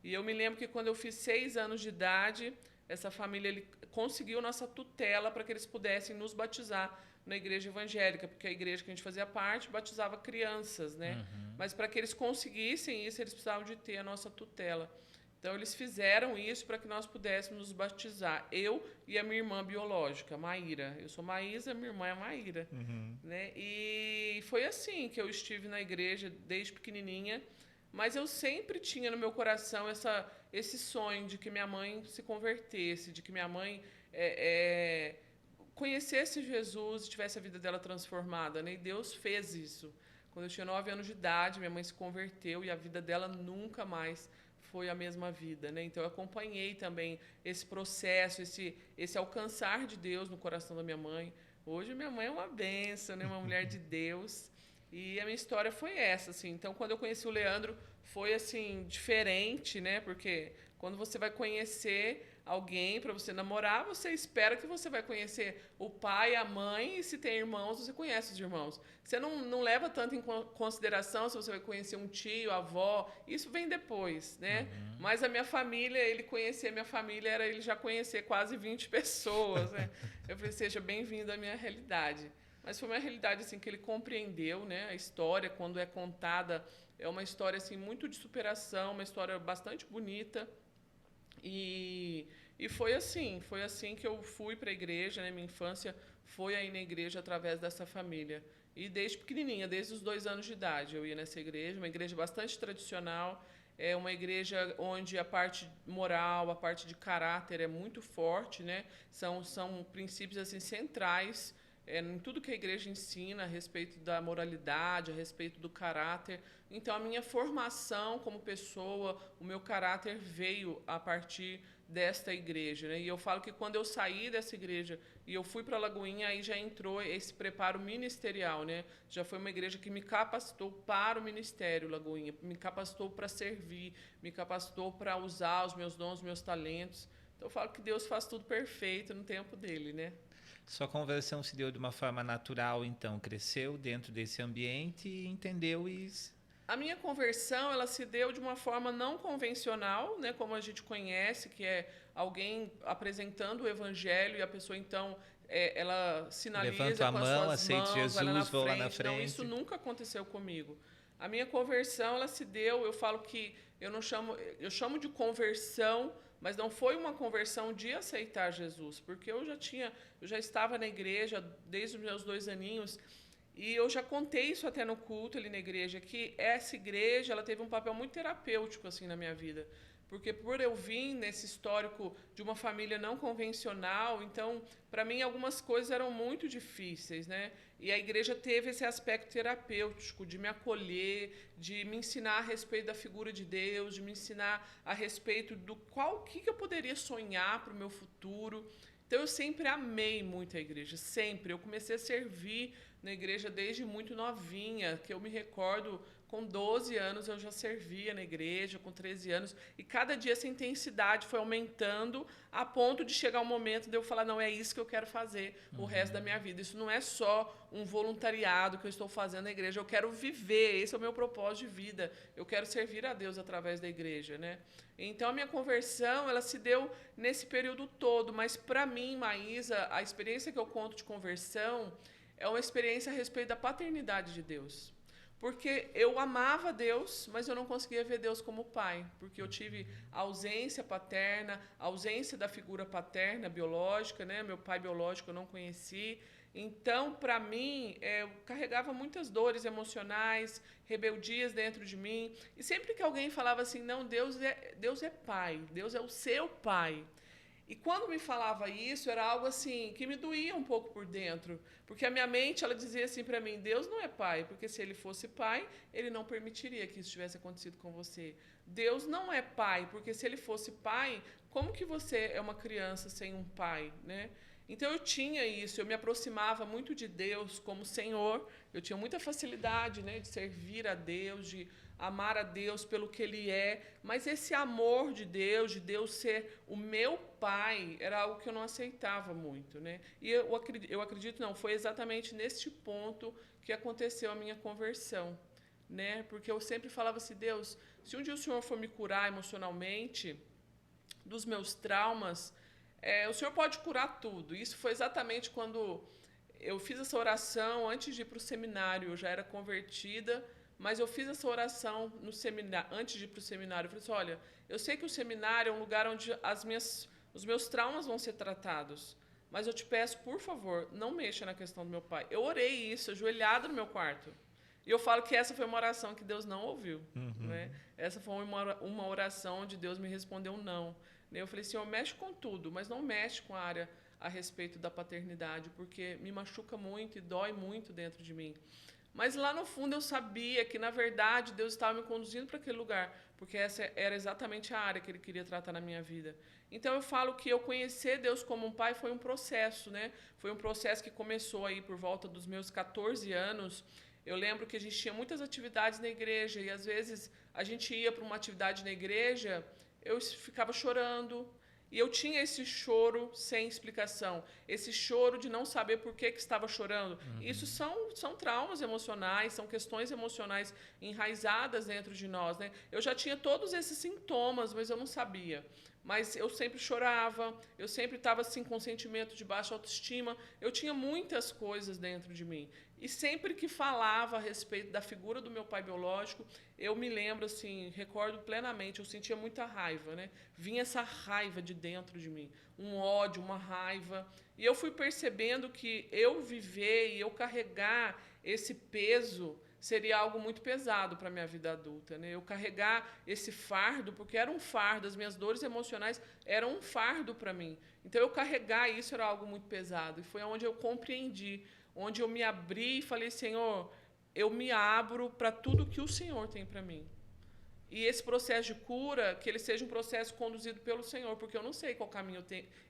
E eu me lembro que quando eu fiz 6 anos de idade, essa família conseguiu nossa tutela para que eles pudessem nos batizar na igreja evangélica, porque a igreja que a gente fazia parte batizava crianças, né? Uhum. Mas para que eles conseguissem isso, eles precisavam de ter a nossa tutela. Então, eles fizeram isso para que nós pudéssemos nos batizar, eu e a minha irmã biológica, Maíra. Eu sou Maísa, minha irmã é Maíra. Uhum. Né? E foi assim que eu estive na igreja desde pequenininha, mas eu sempre tinha no meu coração esse sonho de que minha mãe se convertesse, de que minha mãe conhecesse Jesus e tivesse a vida dela transformada. Né? E Deus fez isso. Quando eu tinha 9 anos de idade, minha mãe se converteu e a vida dela nunca mais foi a mesma vida. Né? Então, eu acompanhei também esse processo, esse alcançar de Deus no coração da minha mãe. Hoje, minha mãe é uma bênção, né? Uma mulher de Deus. E a minha história foi essa, assim. Então, quando eu conheci o Leandro, foi, assim, diferente, né? Porque quando você vai conhecer alguém para você namorar, você espera que você vai conhecer o pai, a mãe, e se tem irmãos, você conhece os irmãos. Você não leva tanto em consideração se você vai conhecer um tio, a avó, isso vem depois, né? Uhum. Mas a minha família, ele conhecer a minha família era ele já conhecer quase 20 pessoas, né? Eu falei, seja bem-vindo à minha realidade. Mas foi uma realidade assim que ele compreendeu, né? A história, quando é contada, é uma história assim muito de superação, uma história bastante bonita. E foi assim que eu fui para a igreja, né? Minha infância foi aí na igreja através dessa família. E desde pequenininha, desde os 2 anos de idade, eu ia nessa igreja, uma igreja bastante tradicional, é uma igreja onde a parte moral, a parte de caráter é muito forte, né? São princípios assim centrais em tudo que a igreja ensina a respeito da moralidade, a respeito do caráter. Então, a minha formação como pessoa, o meu caráter veio a partir desta igreja. Né? E eu falo que quando eu saí dessa igreja e eu fui para a Lagoinha, aí já entrou esse preparo ministerial. Né? Já foi uma igreja que me capacitou para o ministério Lagoinha, me capacitou para servir, me capacitou para usar os meus dons, os meus talentos. Então, eu falo que Deus faz tudo perfeito no tempo dele, né? Sua conversão se deu de uma forma natural, então, cresceu dentro desse ambiente e entendeu isso. A minha conversão, ela se deu de uma forma não convencional, né, como a gente conhece, que é alguém apresentando o evangelho e a pessoa, então, ela sinaliza Levanto a com as mão, suas aceito mãos, vai lá na Jesus, vou lá na frente. Não, isso frente. nunca aconteceu comigo. A minha conversão, ela se deu, eu falo que eu chamo de conversão, mas não foi uma conversão de aceitar Jesus, porque eu já estava na igreja desde os meus 2 aninhos. E eu já contei isso até no culto ali na igreja, que essa igreja ela teve um papel muito terapêutico assim na minha vida. Porque por eu vir nesse histórico de uma família não convencional, então, para mim, algumas coisas eram muito difíceis, né? E a igreja teve esse aspecto terapêutico de me acolher, de me ensinar a respeito da figura de Deus, de me ensinar a respeito do que eu poderia sonhar para o meu futuro. Então, eu sempre amei muito a igreja, sempre. Eu comecei a servir na igreja desde muito novinha, que eu me recordo, com 12 anos eu já servia na igreja, com 13 anos, e cada dia essa intensidade foi aumentando a ponto de chegar um momento de eu falar, não, é isso que eu quero fazer o resto da minha vida. Isso não é só um voluntariado que eu estou fazendo na igreja, eu quero viver, esse é o meu propósito de vida, eu quero servir a Deus através da igreja, né? Então, a minha conversão, ela se deu nesse período todo, mas para mim, Maísa, a experiência que eu conto de conversão é uma experiência a respeito da paternidade de Deus. Porque eu amava Deus, mas eu não conseguia ver Deus como pai. Porque eu tive a ausência paterna, a ausência da figura paterna biológica, né? Meu pai biológico eu não conheci. Então, para mim, eu carregava muitas dores emocionais, rebeldias dentro de mim. E sempre que alguém falava assim, não, Deus é pai, Deus é o seu pai. E quando me falava isso, era algo assim que me doía um pouco por dentro, porque a minha mente ela dizia assim para mim: Deus não é pai, porque se ele fosse pai, ele não permitiria que isso tivesse acontecido com você. Deus não é pai, porque se ele fosse pai, como que você é uma criança sem um pai, né? Então eu tinha isso, eu me aproximava muito de Deus como Senhor, eu tinha muita facilidade, né, de servir a Deus, de amar a Deus pelo que Ele é, mas esse amor de Deus ser o meu Pai, era algo que eu não aceitava muito, né? E eu acredito, não, foi exatamente neste ponto que aconteceu a minha conversão, né? Porque eu sempre falava assim, Deus, se um dia o Senhor for me curar emocionalmente dos meus traumas, o Senhor pode curar tudo. Isso foi exatamente quando eu fiz essa oração antes de ir para o seminário. Eu já era convertida, mas eu fiz essa oração no seminário, antes de ir para o seminário. Eu falei assim, olha, eu sei que o seminário é um lugar onde os meus traumas vão ser tratados, mas eu te peço, por favor, não mexa na questão do meu pai. Eu orei isso, ajoelhada no meu quarto. E eu falo que essa foi uma oração que Deus não ouviu. Né? Essa foi uma oração onde Deus me respondeu não. Eu falei, Senhor, mexe com tudo, mas não mexe com a área a respeito da paternidade, porque me machuca muito e dói muito dentro de mim. Mas lá no fundo eu sabia que, na verdade, Deus estava me conduzindo para aquele lugar, porque essa era exatamente a área que Ele queria tratar na minha vida. Então eu falo que eu conhecer Deus como um pai foi um processo, né? Foi um processo que começou aí por volta dos meus 14 anos. Eu lembro que a gente tinha muitas atividades na igreja e, às vezes, a gente ia para uma atividade na igreja, eu ficava chorando. E eu tinha esse choro sem explicação, esse choro de não saber por que estava chorando. Isso são traumas emocionais, são questões emocionais enraizadas dentro de nós. Né? Eu já tinha todos esses sintomas, mas eu não sabia. Mas eu sempre chorava, eu sempre estava assim, com sentimento de baixa autoestima, eu tinha muitas coisas dentro de mim. E sempre que falava a respeito da figura do meu pai biológico, eu me lembro, assim, recordo plenamente, eu sentia muita raiva, né? Vinha essa raiva de dentro de mim, um ódio, uma raiva. E eu fui percebendo que eu viver e eu carregar esse peso seria algo muito pesado para a minha vida adulta, né? Eu carregar esse fardo, porque era um fardo, as minhas dores emocionais eram um fardo para mim. Então, eu carregar isso era algo muito pesado. E foi onde eu compreendi, onde eu me abri e falei, Senhor, eu me abro para tudo que o Senhor tem para mim. E esse processo de cura, que ele seja um processo conduzido pelo Senhor, porque eu não sei qual caminho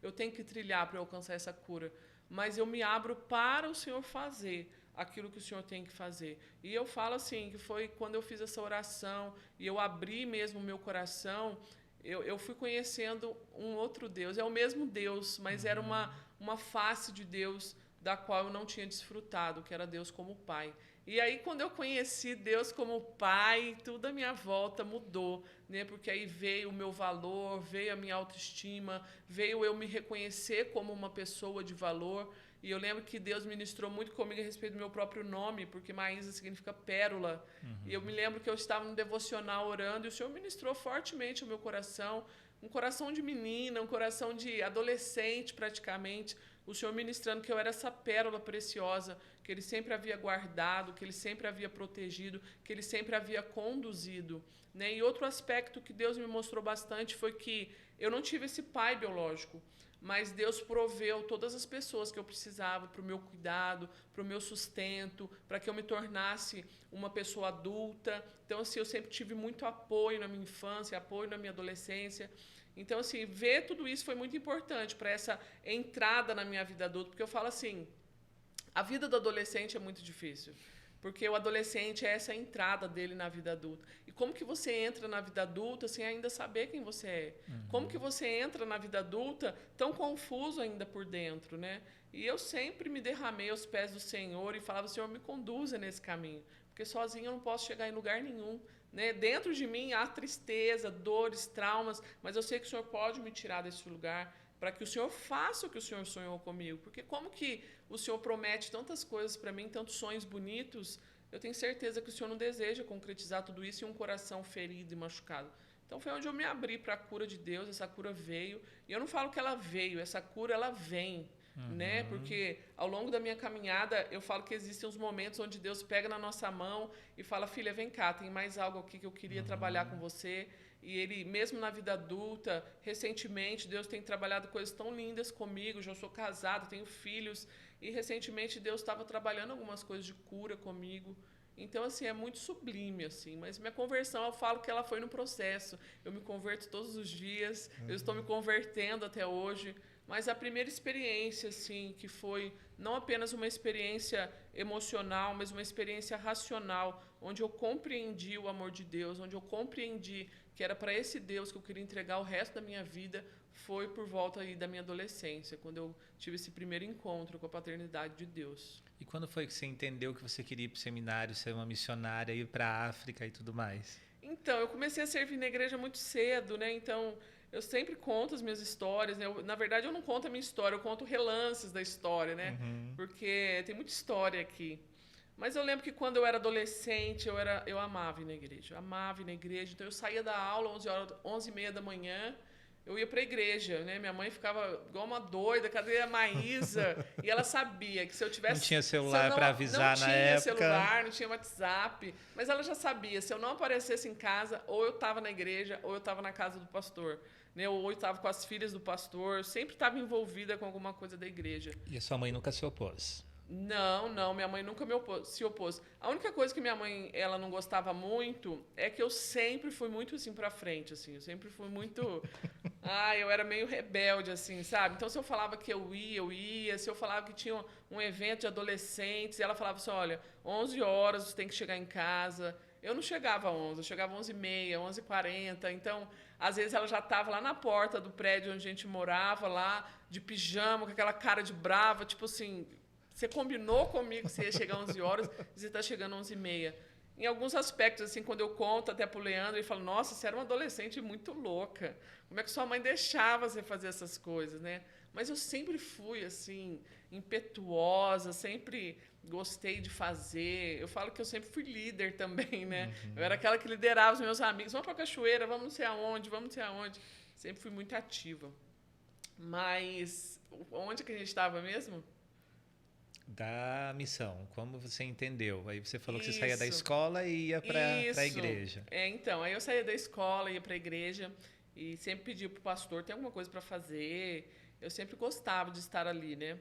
eu tenho que trilhar para alcançar essa cura, mas eu me abro para o Senhor fazer aquilo que o Senhor tem que fazer. E eu falo assim, que foi quando eu fiz essa oração e eu abri mesmo o meu coração, eu fui conhecendo um outro Deus. É o mesmo Deus, mas era uma face de Deus da qual eu não tinha desfrutado, que era Deus como Pai. E aí, quando eu conheci Deus como Pai, tudo à minha volta mudou, né? Porque aí veio o meu valor, veio a minha autoestima, veio eu me reconhecer como uma pessoa de valor. E eu lembro que Deus ministrou muito comigo a respeito do meu próprio nome, porque Maísa significa pérola. E eu me lembro que eu estava no devocional orando, e o Senhor ministrou fortemente o meu coração, um coração de menina, um coração de adolescente praticamente, o Senhor ministrando que eu era essa pérola preciosa, que Ele sempre havia guardado, que Ele sempre havia protegido, que Ele sempre havia conduzido. Né? E outro aspecto que Deus me mostrou bastante foi que eu não tive esse pai biológico, mas Deus proveu todas as pessoas que eu precisava para o meu cuidado, para o meu sustento, para que eu me tornasse uma pessoa adulta. Então, assim, eu sempre tive muito apoio na minha infância, apoio na minha adolescência. Então, assim, ver tudo isso foi muito importante para essa entrada na minha vida adulta, porque eu falo assim, a vida do adolescente é muito difícil, porque o adolescente é essa entrada dele na vida adulta. E como que você entra na vida adulta sem ainda saber quem você é? Como que você entra na vida adulta tão confuso ainda por dentro, né? E eu sempre me derramei aos pés do Senhor e falava, Senhor, me conduza nesse caminho, porque sozinho eu não posso chegar em lugar nenhum. Né? Dentro de mim há tristeza, dores, traumas, mas eu sei que o Senhor pode me tirar desse lugar para que o Senhor faça o que o Senhor sonhou comigo. Porque como que o Senhor promete tantas coisas para mim, tantos sonhos bonitos, eu tenho certeza que o Senhor não deseja concretizar tudo isso em um coração ferido e machucado. Então foi onde eu me abri para a cura de Deus, essa cura veio. E eu não falo que ela veio, essa cura ela vem. Né? Porque ao longo da minha caminhada eu falo que existem uns momentos onde Deus pega na nossa mão e fala, filha, vem cá, tem mais algo aqui que eu queria trabalhar com você. E Ele, mesmo na vida adulta, recentemente Deus tem trabalhado coisas tão lindas comigo. Já sou casada, tenho filhos, e recentemente Deus estava trabalhando algumas coisas de cura comigo. Então, assim, é muito sublime, assim. Mas minha conversão, eu falo que ela foi no processo. Eu me converto todos os dias, eu estou me convertendo até hoje. mas a primeira experiência, assim, que foi não apenas uma experiência emocional, mas uma experiência racional, onde eu compreendi o amor de Deus, onde eu compreendi que era para esse Deus que eu queria entregar o resto da minha vida, foi por volta aí da minha adolescência, quando eu tive esse primeiro encontro com a paternidade de Deus. E quando foi que você entendeu que você queria ir para o seminário, ser uma missionária, ir para a África e tudo mais? Então, eu comecei a servir na igreja muito cedo, né? Então, eu sempre conto as minhas histórias, né? Na verdade, eu não conto a minha história, eu conto relances da história, né? Uhum. Porque tem muita história aqui. Mas eu lembro que quando eu era adolescente, eu amava ir na igreja. Eu amava ir na igreja. Então, eu saía da aula 11h30 da manhã, eu ia para a igreja, né? Minha mãe ficava igual uma doida, cadê a Maísa? E ela sabia que se eu tivesse... Não tinha celular para avisar na época. Não tinha celular, não tinha WhatsApp, mas ela já sabia, se eu não aparecesse em casa, ou eu estava na igreja, ou eu estava na casa do pastor, né? Ou eu estava com as filhas do pastor, eu sempre estava envolvida com alguma coisa da igreja. E a sua mãe nunca se opôs? Não, minha mãe nunca se opôs. A única coisa que minha mãe, ela não gostava muito é que eu sempre fui muito assim para frente, assim, eu sempre fui muito eu era meio rebelde assim, sabe? Então se eu falava que eu ia, se eu falava que tinha um evento de adolescentes, ela falava assim, olha, 11 horas você tem que chegar em casa. Eu não chegava às 11, eu chegava às 11h30, 11h40, então às vezes ela já estava lá na porta do prédio onde a gente morava, lá de pijama, com aquela cara de brava, tipo assim, você combinou comigo que você ia chegar às 11 horas e você está chegando às 11h30. Em alguns aspectos, assim, quando eu conto até pro Leandro, ele fala, nossa, você era uma adolescente muito louca. Como é que sua mãe deixava você fazer essas coisas, né? Mas eu sempre fui, assim, impetuosa, sempre gostei de fazer. Eu falo que eu sempre fui líder também, né? Uhum. Eu era aquela que liderava os meus amigos. Vamos para a cachoeira, vamos não sei aonde, vamos não sei aonde. Sempre fui muito ativa. Mas onde que a gente estava mesmo? Da missão, como você entendeu? Aí você falou que você saía da Isso. escola e ia para a Isso. igreja. Então, aí eu saía da escola, ia para a igreja e sempre pedia pro pastor, tem alguma coisa para fazer? Eu sempre gostava de estar ali, né?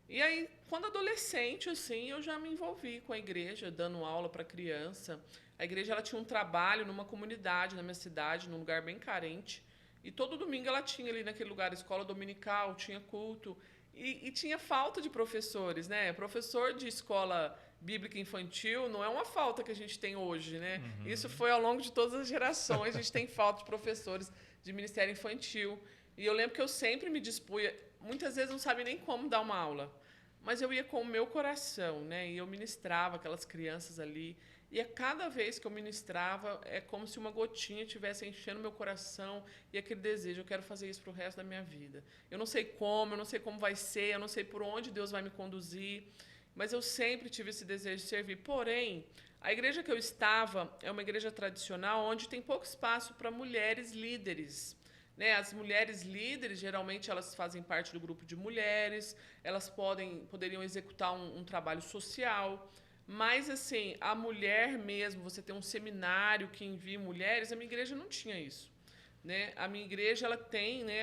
E aí, quando adolescente, assim, eu já me envolvi com a igreja, dando aula para criança. A igreja ela tinha um trabalho numa comunidade na minha cidade, num lugar bem carente. E todo domingo ela tinha ali naquele lugar escola dominical, tinha culto. E tinha falta de professores, né? Professor de escola bíblica infantil não é uma falta que a gente tem hoje, né? Uhum. Isso foi ao longo de todas as gerações. A gente tem falta de professores de ministério infantil. E eu lembro que eu sempre me dispunha, muitas vezes não sabia nem como dar uma aula, mas eu ia com o meu coração, né? E eu ministrava aquelas crianças ali. E a cada vez que eu ministrava, é como se uma gotinha estivesse enchendo meu coração e aquele desejo, eu quero fazer isso para o resto da minha vida. Eu não sei como, eu não sei como vai ser, eu não sei por onde Deus vai me conduzir, mas eu sempre tive esse desejo de servir. Porém, a igreja que eu estava é uma igreja tradicional onde tem pouco espaço para mulheres líderes. Né? As mulheres líderes, geralmente, elas fazem parte do grupo de mulheres, elas poderiam executar um trabalho social. Mas, assim, a mulher mesmo, você tem um seminário que envia mulheres, a minha igreja não tinha isso. Né? A minha igreja, ela tem, né,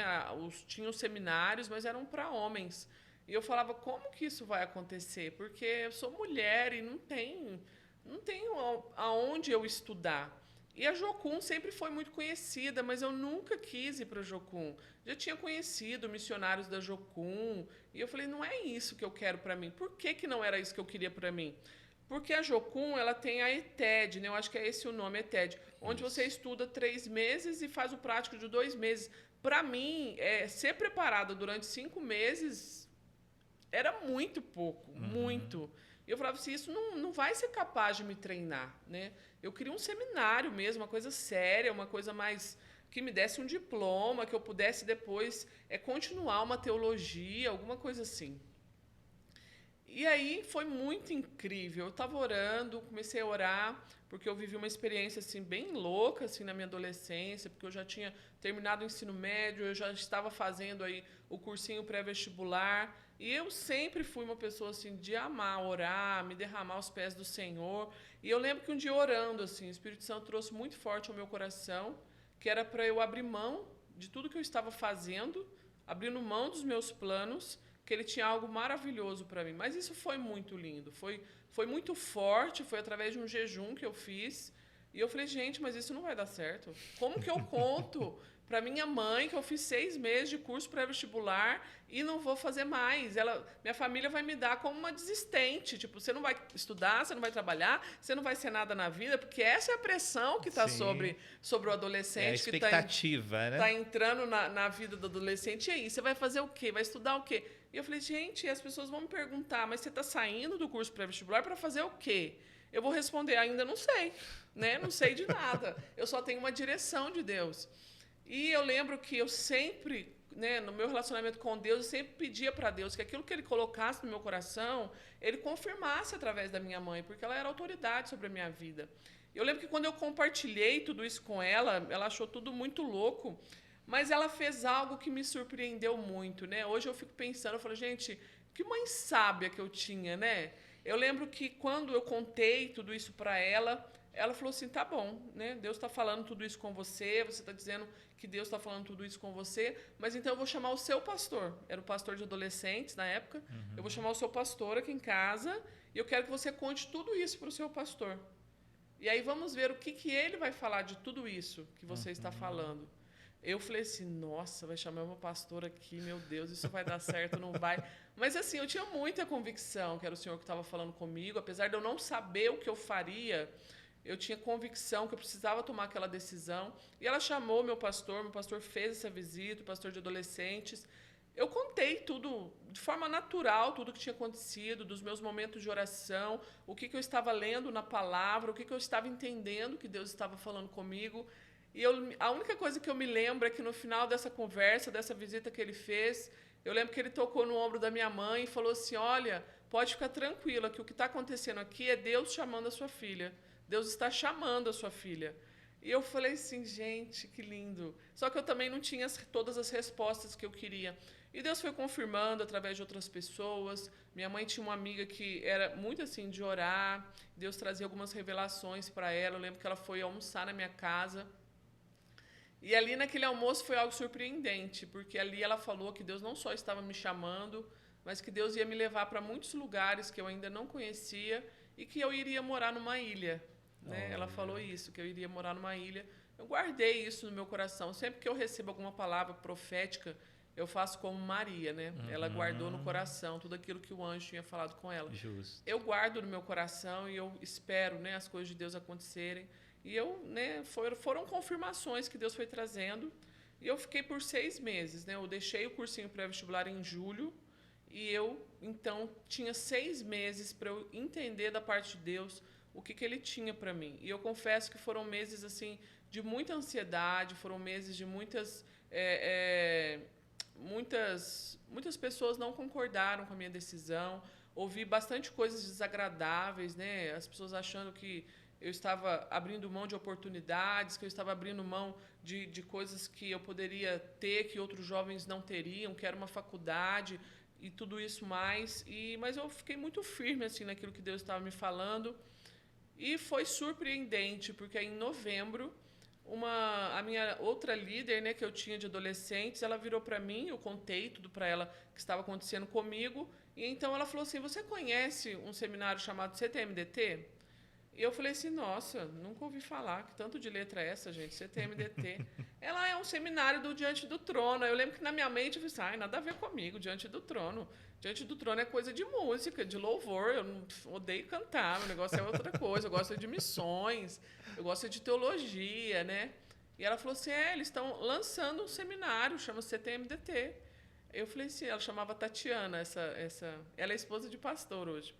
tinha os seminários, mas eram para homens. E eu falava, como que isso vai acontecer? Porque eu sou mulher e não tenho aonde eu estudar. E a Jocum sempre foi muito conhecida, mas eu nunca quis ir para a Jocum. Já tinha conhecido missionários da Jocum, e eu falei, não é isso que eu quero para mim. Por que não era isso que eu queria para mim? Porque a Jocum, ela tem a ETED, né? Eu acho que é esse o nome, ETED, onde você estuda 3 meses e faz o prático de 2 meses. Para mim, ser preparada durante 5 meses era muito pouco, muito. E eu falava assim, isso não vai ser capaz de me treinar, né? Eu queria um seminário mesmo, uma coisa séria, uma coisa mais que me desse um diploma, que eu pudesse depois continuar uma teologia, alguma coisa assim. E aí foi muito incrível. Eu estava orando, comecei a orar, porque eu vivi uma experiência assim bem louca assim na minha adolescência, porque eu já tinha terminado o ensino médio, eu já estava fazendo aí o cursinho pré-vestibular, e eu sempre fui uma pessoa assim de amar, orar, me derramar aos pés do Senhor. E eu lembro que um dia orando assim, o Espírito Santo trouxe muito forte ao meu coração, que era para eu abrir mão de tudo que eu estava fazendo, abrindo mão dos meus planos, que ele tinha algo maravilhoso para mim. Mas isso foi muito lindo, foi muito forte, foi através de um jejum que eu fiz, E eu falei, gente, mas isso não vai dar certo. Como que eu conto para minha mãe que eu fiz 6 meses de curso pré-vestibular e não vou fazer mais? Minha família vai me dar como uma desistente. Tipo, você não vai estudar, você não vai trabalhar, você não vai ser nada na vida, porque essa é a pressão que está sobre o adolescente. É a expectativa, que né? está entrando na vida do adolescente. E aí, você vai fazer o quê? Vai estudar o quê? E eu falei, gente, as pessoas vão me perguntar, mas você está saindo do curso pré-vestibular para fazer o quê? Eu vou responder, ainda não sei, né? Não sei de nada. Eu só tenho uma direção de Deus. E eu lembro que eu sempre, né, no meu relacionamento com Deus, eu sempre pedia para Deus que aquilo que Ele colocasse no meu coração, Ele confirmasse através da minha mãe, porque ela era autoridade sobre a minha vida. Eu lembro que quando eu compartilhei tudo isso com ela, ela achou tudo muito louco, mas ela fez algo que me surpreendeu muito, né? Hoje eu fico pensando, eu falo, gente, que mãe sábia que eu tinha, né? Eu lembro que quando eu contei tudo isso para ela falou assim, tá bom, né? Deus está falando tudo isso com você, você está dizendo que Deus está falando tudo isso com você, mas então eu vou chamar o seu pastor. Era o pastor de adolescentes na época. Eu vou chamar o seu pastor aqui em casa e eu quero que você conte tudo isso para o seu pastor. E aí vamos ver o que ele vai falar de tudo isso que você está falando. Eu falei assim, nossa, vai chamar meu pastor aqui, meu Deus, isso vai dar certo, não vai. Mas assim, eu tinha muita convicção que era o Senhor que estava falando comigo, apesar de eu não saber o que eu faria, eu tinha convicção que eu precisava tomar aquela decisão. E ela chamou meu pastor fez essa visita, o pastor de adolescentes. Eu contei tudo de forma natural, tudo que tinha acontecido, dos meus momentos de oração, o que eu estava lendo na palavra, o que eu estava entendendo que Deus estava falando comigo. E a única coisa que eu me lembro é que no final dessa conversa, dessa visita que ele fez, eu lembro que ele tocou no ombro da minha mãe e falou assim, olha, pode ficar tranquila que o que está acontecendo aqui é Deus chamando a sua filha. Deus está chamando a sua filha. E eu falei assim, gente, que lindo. Só que eu também não tinha todas as respostas que eu queria. E Deus foi confirmando através de outras pessoas. Minha mãe tinha uma amiga que era muito assim de orar. Deus trazia algumas revelações para ela. Eu lembro que ela foi almoçar na minha casa. E ali naquele almoço foi algo surpreendente, porque ali ela falou que Deus não só estava me chamando, mas que Deus ia me levar para muitos lugares que eu ainda não conhecia e que eu iria morar numa ilha. Né? Ela falou isso, que eu iria morar numa ilha. Eu guardei isso no meu coração. Sempre que eu recebo alguma palavra profética, eu faço como Maria, né? Ela guardou no coração tudo aquilo que o anjo tinha falado com ela. Justo. Eu guardo no meu coração e eu espero, né, as coisas de Deus acontecerem. E eu, né, foram confirmações que Deus foi trazendo. E eu fiquei por 6 meses, né? Eu deixei o cursinho pré-vestibular em julho e eu, então, tinha 6 meses para eu entender da parte de Deus o que ele tinha para mim. E eu confesso que foram meses assim de muita ansiedade, foram meses de muitas pessoas não concordaram com a minha decisão. Ouvi bastante coisas desagradáveis, né? As pessoas achando que eu estava abrindo mão de oportunidades, que eu estava abrindo mão de coisas que eu poderia ter, que outros jovens não teriam, que era uma faculdade e tudo isso mais. Mas eu fiquei muito firme assim naquilo que Deus estava me falando. E foi surpreendente, porque em novembro, a minha outra líder, né, que eu tinha de adolescentes, ela virou para mim, eu contei tudo para ela que estava acontecendo comigo, e então ela falou assim, você conhece um seminário chamado CTMDT? E eu falei assim, nossa, nunca ouvi falar, que tanto de letra é essa, gente, CTMDT. Ela é um seminário do Diante do Trono. Eu lembro que na minha mente eu falei assim, nada a ver comigo, Diante do Trono. Diante do Trono é coisa de música, de louvor, eu não odeio cantar, meu negócio é outra coisa, eu gosto de missões, eu gosto de teologia, né? E ela falou assim, eles estão lançando um seminário, chama CTMDT. Eu falei assim, ela chamava Tatiana, ela é esposa de pastor hoje.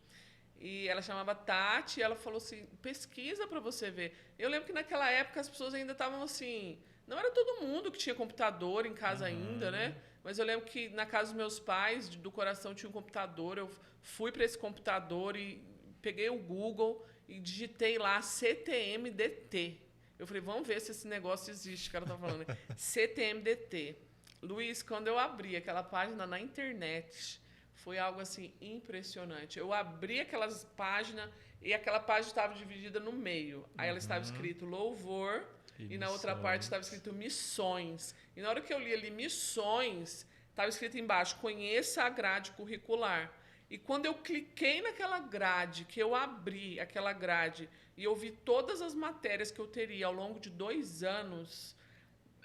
E ela chamava Tati, e ela falou assim, pesquisa para você ver. Eu lembro que naquela época as pessoas ainda estavam assim, não era todo mundo que tinha computador em casa ainda, né? Mas eu lembro que na casa dos meus pais, do coração, tinha um computador. Eu fui para esse computador e peguei o Google e digitei lá CTMDT. Eu falei, vamos ver se esse negócio existe, que ela tá falando. CTMDT. Luiz, quando eu abri aquela página na internet, foi algo assim impressionante. Eu abri aquelas páginas e aquela página estava dividida no meio. Aí ela estava escrito louvor e na outra parte estava escrito missões. E na hora que eu li ali missões, estava escrito embaixo, conheça a grade curricular. E quando eu cliquei naquela grade, que eu abri aquela grade, e eu vi todas as matérias que eu teria ao longo de 2 anos,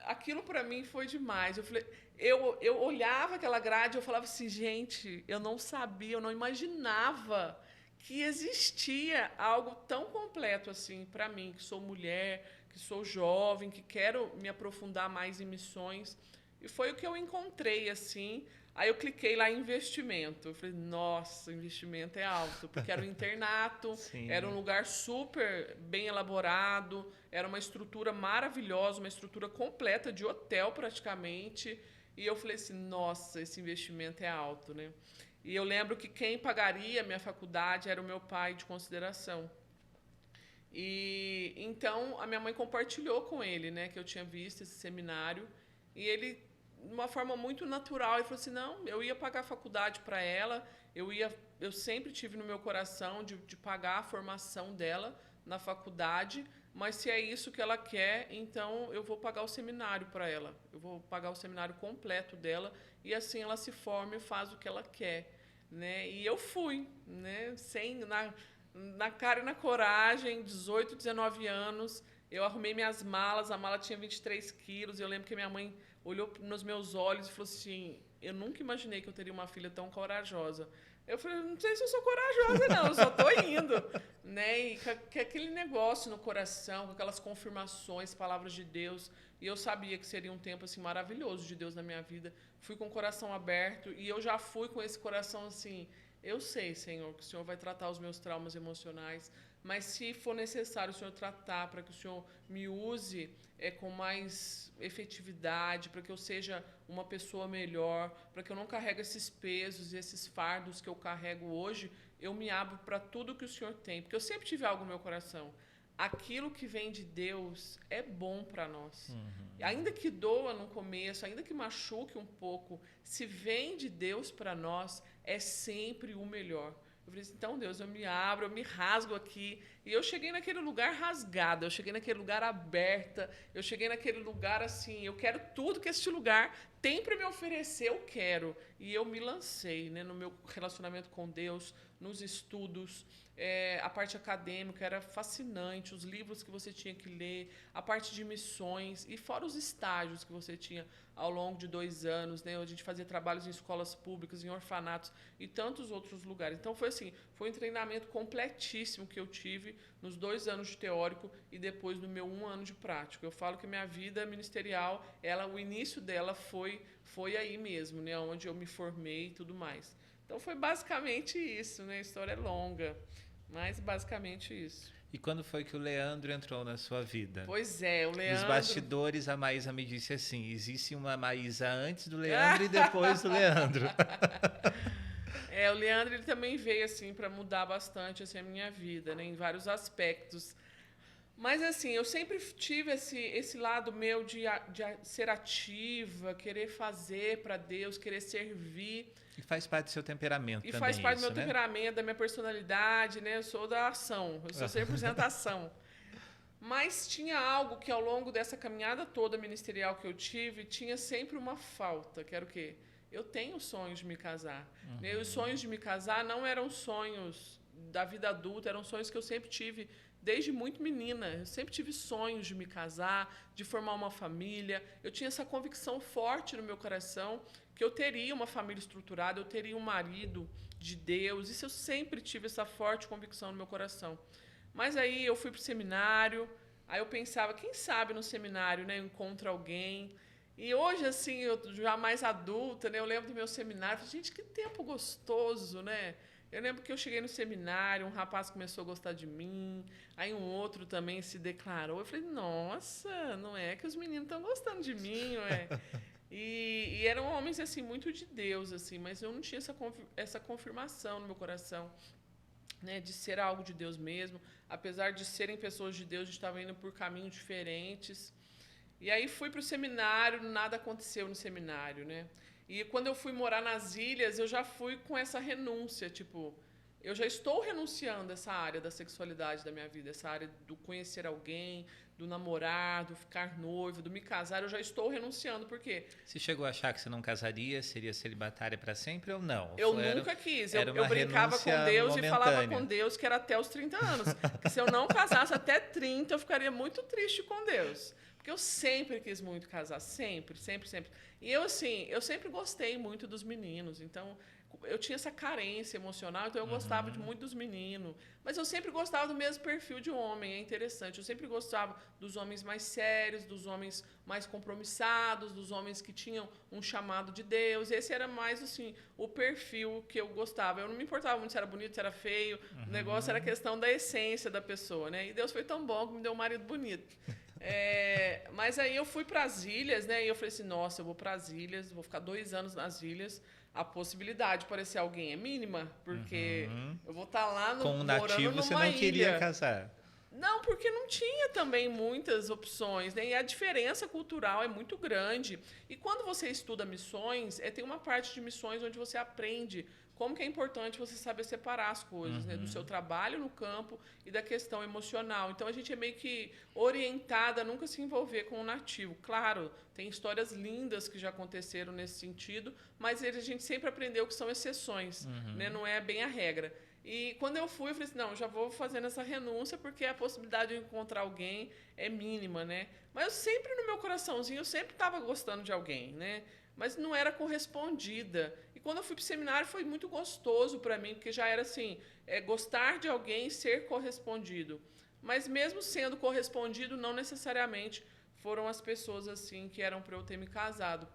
aquilo para mim foi demais. Eu falei, eu olhava aquela grade e eu falava assim, gente, eu não sabia, eu não imaginava que existia algo tão completo assim para mim, que sou mulher, que sou jovem, que quero me aprofundar mais em missões. E foi o que eu encontrei assim. Aí eu cliquei lá em investimento. Eu falei, nossa, investimento é alto, porque era um internato, Sim. era um lugar super bem elaborado, era uma estrutura maravilhosa, uma estrutura completa de hotel praticamente. E eu falei assim, nossa, esse investimento é alto, né? E eu lembro que quem pagaria a minha faculdade era o meu pai de consideração. E então a minha mãe compartilhou com ele, né, que eu tinha visto esse seminário, e ele, de uma forma muito natural, ele falou assim: "Não, eu ia pagar a faculdade para ela, eu sempre tive no meu coração de pagar a formação dela na faculdade, mas se é isso que ela quer, então eu vou pagar o seminário para ela. Eu vou pagar o seminário completo dela e assim ela se forma e faz o que ela quer", né? E eu fui, né, sem na cara e na coragem, 18, 19 anos, eu arrumei minhas malas, a mala tinha 23 quilos, eu lembro que minha mãe olhou nos meus olhos e falou assim, eu nunca imaginei que eu teria uma filha tão corajosa. Eu falei, não sei se eu sou corajosa não, eu só tô indo, né? E com aquele negócio no coração, com aquelas confirmações, palavras de Deus, e eu sabia que seria um tempo assim maravilhoso de Deus na minha vida. Fui com o coração aberto e eu já fui com esse coração assim, eu sei, Senhor, que o Senhor vai tratar os meus traumas emocionais, mas se for necessário o Senhor tratar para que o Senhor me use com mais efetividade, para que eu seja uma pessoa melhor, para que eu não carregue esses pesos e esses fardos que eu carrego hoje, eu me abro para tudo que o Senhor tem, porque eu sempre tive algo no meu coração. Aquilo que vem de Deus é bom para nós. Ainda que doa no começo, ainda que machuque um pouco, se vem de Deus para nós, é sempre o melhor. Eu falei assim, então, Deus, eu me abro, eu me rasgo aqui. E eu cheguei naquele lugar rasgada, eu cheguei naquele lugar aberta, eu cheguei naquele lugar assim, eu quero tudo que este lugar tem para me oferecer, eu quero. E eu me lancei, né, no meu relacionamento com Deus, nos estudos, a parte acadêmica era fascinante, os livros que você tinha que ler, a parte de missões, e fora os estágios que você tinha ao longo de 2 anos, né? A gente fazia trabalhos em escolas públicas, em orfanatos e tantos outros lugares. Então foi assim, foi um treinamento completíssimo que eu tive nos 2 anos de teórico e depois no meu 1 ano de prático. Eu falo que minha vida ministerial, o início dela foi aí mesmo, né? Onde eu me formei e tudo mais. Então foi basicamente isso, né? A história é longa, mas basicamente isso. E quando foi que o Leandro entrou na sua vida? Pois é, o Leandro... Nos bastidores, a Maísa me disse assim, existe uma Maísa antes do Leandro e depois do Leandro. O Leandro ele também veio assim para mudar bastante assim, a minha vida, né? Em vários aspectos. Mas assim, eu sempre tive esse lado meu de ser ativa, querer fazer para Deus, querer servir. E faz parte do seu temperamento também. E faz parte isso, do meu temperamento, da minha personalidade, né? Eu sou da ação, eu sou 100% ação. Mas tinha algo que ao longo dessa caminhada toda ministerial que eu tive, tinha sempre uma falta, que era o quê? Eu tenho sonhos de me casar. E os sonhos de me casar não eram sonhos da vida adulta, eram sonhos que eu sempre tive desde muito menina. Eu sempre tive sonhos de me casar, de formar uma família. Eu tinha essa convicção forte no meu coração que eu teria uma família estruturada, eu teria um marido de Deus. Isso eu sempre tive essa forte convicção no meu coração. Mas aí eu fui para o seminário, aí eu pensava, quem sabe no seminário, né, eu encontro alguém. E hoje, assim, eu já mais adulta, né, eu lembro do meu seminário, falei, gente, que tempo gostoso, né? Eu lembro que eu cheguei no seminário, um rapaz começou a gostar de mim, aí um outro também se declarou. Eu falei, nossa, não é que os meninos estão gostando de mim, não é? E eram homens, assim, muito de Deus, assim, mas eu não tinha essa confirmação no meu coração, né, de ser algo de Deus mesmo. Apesar de serem pessoas de Deus, a gente estava indo por caminhos diferentes. E aí fui para o seminário, nada aconteceu no seminário, né? E quando eu fui morar nas ilhas, eu já fui com essa renúncia, tipo, eu já estou renunciando a essa área da sexualidade da minha vida, essa área do conhecer alguém, do namorar, do ficar noivo, do me casar, eu já estou renunciando. Por quê? Você chegou a achar que você não casaria, seria celibatária para sempre ou não? Eu nunca quis. Era Eu uma brincava com renúncia Deus e falava momentânea. com Deus que era até os 30 anos. Que se eu não casasse até 30, eu ficaria muito triste com Deus. Porque eu sempre quis muito casar, sempre, sempre, sempre. E eu, assim, eu sempre gostei muito dos meninos, então eu tinha essa carência emocional, então eu gostava muito dos meninos. Mas eu sempre gostava do mesmo perfil de homem, é interessante. Eu sempre gostava dos homens mais sérios, dos homens mais compromissados, dos homens que tinham um chamado de Deus. Esse era mais, assim, o perfil que eu gostava. Eu não me importava muito se era bonito, se era feio. O negócio era a questão da essência da pessoa, né? E Deus foi tão bom que me deu um marido bonito. Mas aí eu fui para as ilhas, né? E eu falei assim, nossa, eu vou para as ilhas, vou ficar 2 anos nas ilhas. A possibilidade de aparecer alguém é mínima, porque eu vou estar lá Com um morando nativo você numa não queria ilha. casar. Não, porque não tinha também muitas opções, né? E a diferença cultural é muito grande. E quando você estuda missões, tem uma parte de missões onde você aprende como que é importante você saber separar as coisas, né? Do seu trabalho no campo e da questão emocional. Então, a gente é meio que orientada a nunca se envolver com o nativo. Claro, tem histórias lindas que já aconteceram nesse sentido, mas a gente sempre aprendeu que são exceções, né? Não é bem a regra. E quando eu fui, eu falei assim, não, já vou fazendo essa renúncia, porque a possibilidade de eu encontrar alguém é mínima, né? Mas eu sempre, no meu coraçãozinho, eu sempre estava gostando de alguém, né? Mas não era correspondida. E quando eu fui para o seminário, foi muito gostoso para mim, porque já era assim, gostar de alguém e ser correspondido. Mas mesmo sendo correspondido, não necessariamente foram as pessoas assim que eram para eu ter me casado.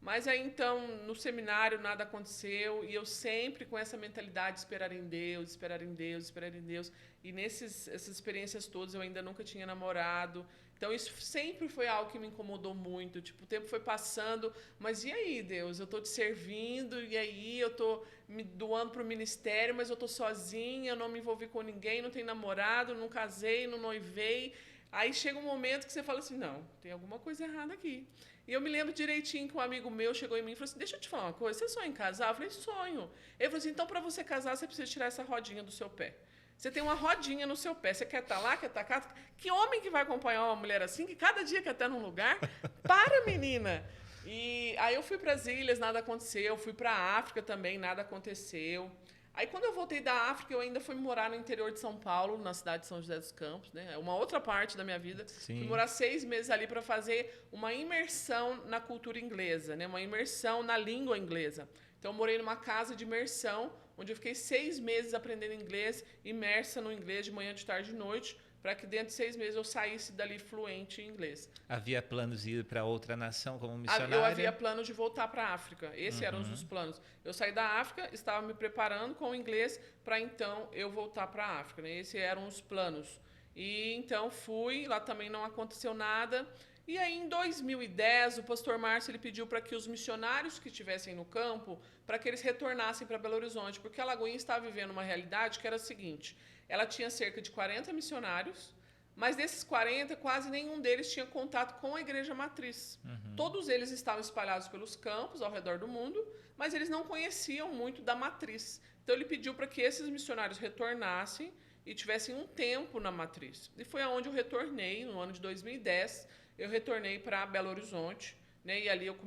Mas aí, então, no seminário, nada aconteceu, e eu sempre com essa mentalidade de esperar em Deus, esperar em Deus, esperar em Deus. E essas experiências todas, eu ainda nunca tinha namorado. Então, isso sempre foi algo que me incomodou muito. Tipo, o tempo foi passando, mas e aí, Deus? Eu estou te servindo, e aí eu estou me doando para o ministério, mas eu estou sozinha, eu não me envolvi com ninguém, não tenho namorado, não casei, não noivei. Aí chega um momento que você fala assim, não, tem alguma coisa errada aqui. E eu me lembro direitinho que um amigo meu chegou em mim e falou assim, deixa eu te falar uma coisa, você sonha em casar? Eu falei, sonho. Ele falou assim, então para você casar, você precisa tirar essa rodinha do seu pé. Você tem uma rodinha no seu pé, você quer estar lá, quer estar cá? Que homem que vai acompanhar uma mulher assim, que cada dia quer estar num lugar? Para, menina! E aí eu fui para as ilhas, nada aconteceu. Fui para a África também, nada aconteceu. Aí, quando eu voltei da África, eu ainda fui morar no interior de São Paulo, na cidade de São José dos Campos, né? É uma outra parte da minha vida. Sim. Fui morar 6 meses ali para fazer uma imersão na cultura inglesa, né? Uma imersão na língua inglesa. Então, eu morei numa casa de imersão, onde eu fiquei 6 meses aprendendo inglês, imersa no inglês de manhã, de tarde e de noite, para que dentro de 6 meses eu saísse dali fluente em inglês. Havia planos de ir para outra nação como missionária? Eu havia plano de voltar para a África. Esses eram os planos. Eu saí da África, estava me preparando com o inglês para então eu voltar para a África, né? Esses eram os planos. E então fui, lá também não aconteceu nada. E aí, em 2010, o pastor Márcio ele pediu para que os missionários que estivessem no campo, para que eles retornassem para Belo Horizonte, porque a Lagoinha estava vivendo uma realidade que era a seguinte, ela tinha cerca de 40 missionários, mas desses 40, quase nenhum deles tinha contato com a igreja matriz. Todos eles estavam espalhados pelos campos ao redor do mundo, mas eles não conheciam muito da matriz. Então, ele pediu para que esses missionários retornassem e tivessem um tempo na matriz. E foi aonde eu retornei, no ano de 2010, eu retornei para Belo Horizonte, né? E ali eu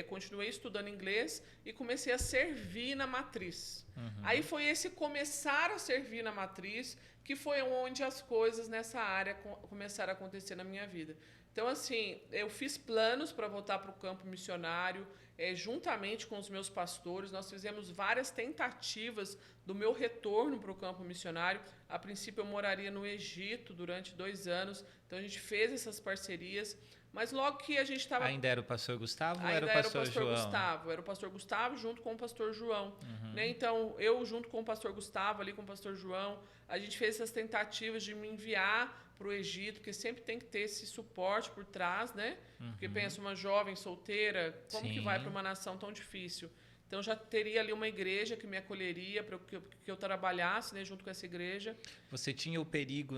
continuei estudando inglês e comecei a servir na matriz. Aí foi esse começar a servir na matriz que foi onde as coisas nessa área começaram a acontecer na minha vida. Então, assim, eu fiz planos para voltar para o campo missionário, juntamente com os meus pastores. Nós fizemos várias tentativas do meu retorno para o campo missionário. A princípio, eu moraria no Egito durante 2 anos. Então, a gente fez essas parcerias. Mas logo que a gente estava... Ainda era o pastor Gustavo ou Ainda era o pastor João? Gustavo. Era o pastor Gustavo junto com o pastor João. Né? Então, eu junto com o pastor Gustavo, ali com o pastor João, a gente fez essas tentativas de me enviar para o Egito, porque sempre tem que ter esse suporte por trás, né? Porque pensa, uma jovem solteira, como que vai para uma nação tão difícil? Então, já teria ali uma igreja que me acolheria para que eu trabalhasse, né, junto com essa igreja. Você tinha o perigo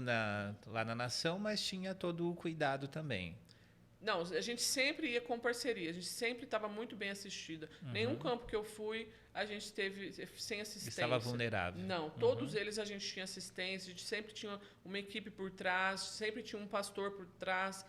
lá na nação, mas tinha todo o cuidado também. Não, a gente sempre ia com parceria, a gente sempre estava muito bem assistida. Nenhum campo que eu fui, a gente teve sem assistência. Estava vulnerável. Não, todos eles a gente tinha assistência, a gente sempre tinha uma equipe por trás, sempre tinha um pastor por trás.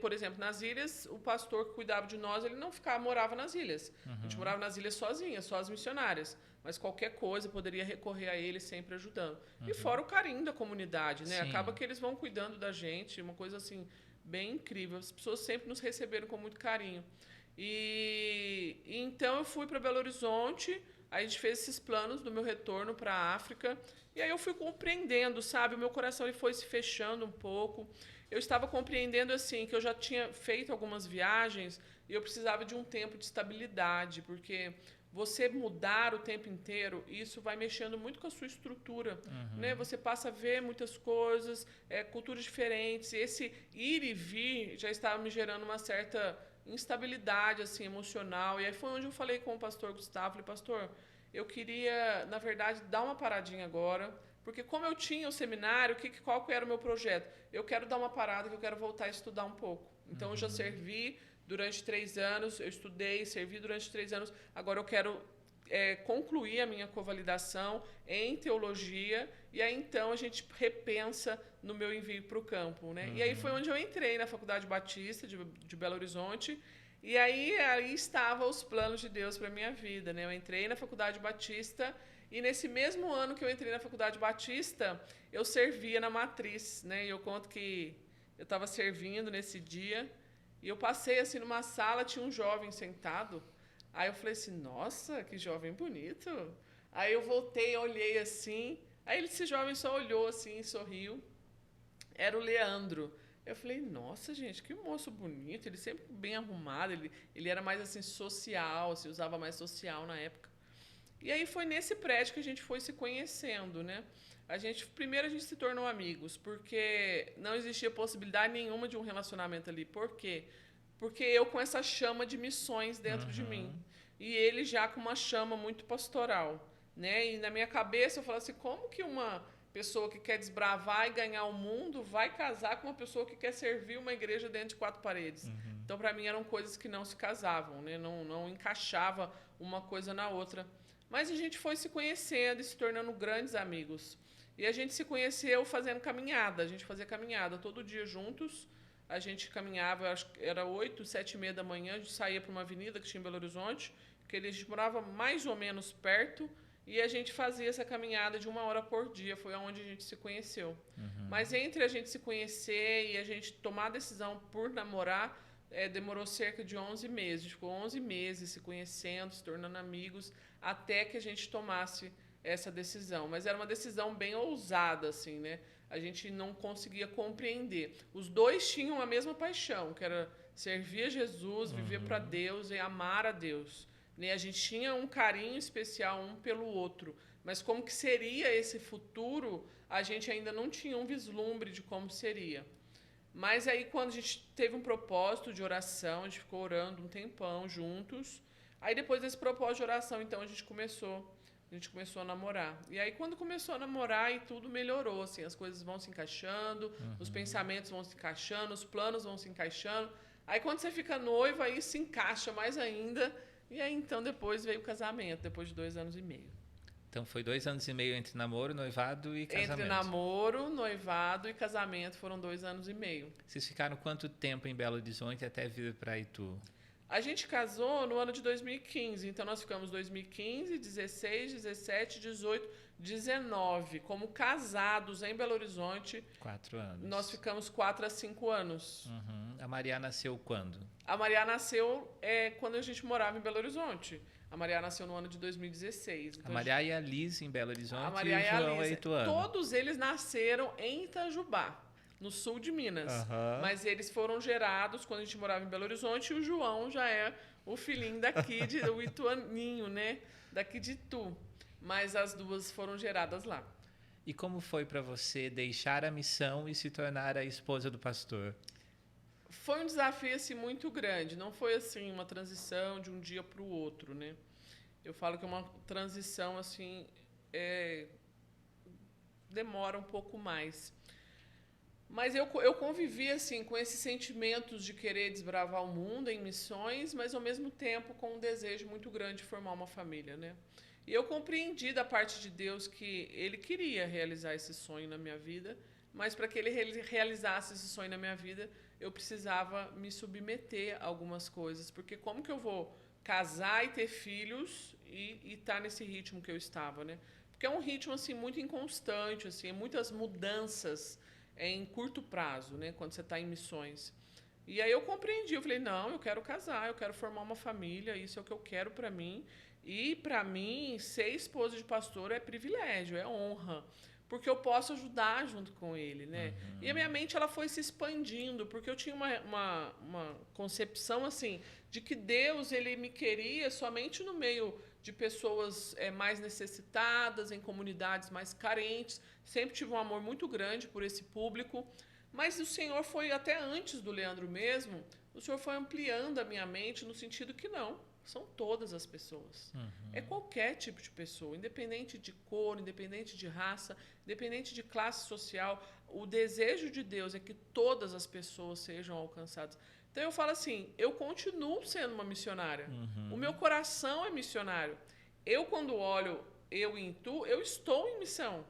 Por exemplo, nas ilhas, o pastor que cuidava de nós, ele não morava nas ilhas. A gente morava nas ilhas sozinha, só as missionárias. Mas qualquer coisa poderia recorrer a ele sempre ajudando. E fora o carinho da comunidade, né? Sim. Acaba que eles vão cuidando da gente, uma coisa assim bem incrível. As pessoas sempre nos receberam com muito carinho. E então eu fui para Belo Horizonte, aí a gente fez esses planos do meu retorno para a África, e aí eu fui compreendendo, sabe? O meu coração ele foi se fechando um pouco. Eu estava compreendendo assim que eu já tinha feito algumas viagens e eu precisava de um tempo de estabilidade, porque você mudar o tempo inteiro, isso vai mexendo muito com a sua estrutura, né? Você passa a ver muitas coisas, culturas diferentes. Esse ir e vir já estava me gerando uma certa instabilidade assim emocional. E aí foi onde eu falei com o pastor Gustavo, falei, pastor, eu queria, na verdade, dar uma paradinha agora, porque como eu tinha o seminário, qual que era o meu projeto? Eu quero dar uma parada, que eu quero voltar a estudar um pouco. Então eu já servi durante 3 anos, eu estudei, servi durante 3 anos. Agora eu quero concluir a minha convalidação em teologia, e aí então a gente repensa no meu envio para o campo, né? E aí foi onde eu entrei na Faculdade Batista de Belo Horizonte, e aí estavam os planos de Deus para minha vida, né? Eu entrei na Faculdade Batista, e nesse mesmo ano que eu entrei na Faculdade Batista, eu servia na matriz, né? E eu conto que eu estava servindo nesse dia, e eu passei assim numa sala, tinha um jovem sentado. Aí eu falei assim, nossa, que jovem bonito. Aí eu voltei, olhei assim. Aí esse jovem só olhou assim, sorriu. Era o Leandro. Eu falei, nossa, gente, que moço bonito. Ele sempre bem arrumado. Ele era mais assim social, se usava mais social na época. E aí foi nesse prédio que a gente foi se conhecendo, né? Primeiro a gente se tornou amigos, porque não existia possibilidade nenhuma de um relacionamento ali. Por quê? Porque eu com essa chama de missões dentro de mim. E ele já com uma chama muito pastoral, né? E na minha cabeça eu falava assim, como que uma pessoa que quer desbravar e ganhar o mundo vai casar com uma pessoa que quer servir uma igreja dentro de 4 paredes? Então, para mim, eram coisas que não se casavam, né? Não encaixava uma coisa na outra. Mas a gente foi se conhecendo e se tornando grandes amigos. E a gente se conheceu fazendo caminhada. A gente fazia caminhada todo dia juntos. A gente caminhava, acho que era 8, 7h30 da manhã. A gente saía para uma avenida que tinha em Belo Horizonte, que a gente morava mais ou menos perto. E a gente fazia essa caminhada de 1 hora por dia. Foi onde a gente se conheceu. Mas entre a gente se conhecer e a gente tomar a decisão por namorar, demorou cerca de 11 meses. A gente ficou 11 meses se conhecendo, se tornando amigos, até que a gente tomasse essa decisão. Mas era uma decisão bem ousada, assim, né? A gente não conseguia compreender. Os dois tinham a mesma paixão, que era servir a Jesus, viver para Deus e amar a Deus. Né? A gente tinha um carinho especial um pelo outro. Mas como que seria esse futuro, a gente ainda não tinha um vislumbre de como seria. Mas aí, quando a gente teve um propósito de oração, a gente ficou orando um tempão juntos. Aí, depois desse propósito de oração, então, a gente começou a namorar. E aí, quando começou a namorar, e tudo melhorou, assim, as coisas vão se encaixando, os pensamentos vão se encaixando, os planos vão se encaixando. Aí, quando você fica noiva, aí se encaixa mais ainda. E aí, então, depois veio o casamento, depois de 2 anos e meio. Então, foi 2 anos e meio entre namoro, noivado e casamento. Entre namoro, noivado e casamento foram 2 anos e meio. Vocês ficaram quanto tempo em Belo Horizonte até vir para Itu? A gente casou no ano de 2015, então nós ficamos 2015, 16, 17, 18, 19 como casados em Belo Horizonte. 4 anos. Nós ficamos 4 a 5 anos. A Maria nasceu quando? A Maria nasceu quando a gente morava em Belo Horizonte. A Maria nasceu no ano de 2016. Então a Maria e a Liz em Belo Horizonte, a Maria e o João é ituano. Todos eles nasceram em Itajubá, no sul de Minas. Mas eles foram gerados quando a gente morava em Belo Horizonte, e o João já é o filhinho daqui, o ituaninho, né? Daqui de Itu. Mas as duas foram geradas lá. E como foi para você deixar a missão e se tornar a esposa do pastor? Foi um desafio assim, muito grande. Não foi assim uma transição de um dia para o outro, né? Eu falo que é uma transição assim demora um pouco mais. Mas eu convivi assim com esses sentimentos de querer desbravar o mundo em missões, mas ao mesmo tempo com um desejo muito grande de formar uma família, né? E eu compreendi da parte de Deus que Ele queria realizar esse sonho na minha vida, mas para que Ele realizasse esse sonho na minha vida, eu precisava me submeter a algumas coisas, porque como que eu vou casar e ter filhos e estar nesse ritmo que eu estava, né? Porque é um ritmo assim muito inconstante, assim, muitas mudanças em curto prazo, né? Quando você está em missões. E aí eu compreendi, eu falei, não, eu quero casar, eu quero formar uma família, isso é o que eu quero para mim. E para mim, ser esposa de pastor é privilégio, é honra, porque eu posso ajudar junto com ele, né? E a minha mente ela foi se expandindo, porque eu tinha uma concepção assim de que Deus ele me queria somente no meio de pessoas mais necessitadas, em comunidades mais carentes. Sempre tive um amor muito grande por esse público. Mas o Senhor foi, até antes do Leandro mesmo, o Senhor foi ampliando a minha mente no sentido que não, são todas as pessoas. É qualquer tipo de pessoa, independente de cor, independente de raça, independente de classe social. O desejo de Deus é que todas as pessoas sejam alcançadas. Então eu falo assim, eu continuo sendo uma missionária. O meu coração é missionário. Eu, quando olho eu em tu, eu estou em missão.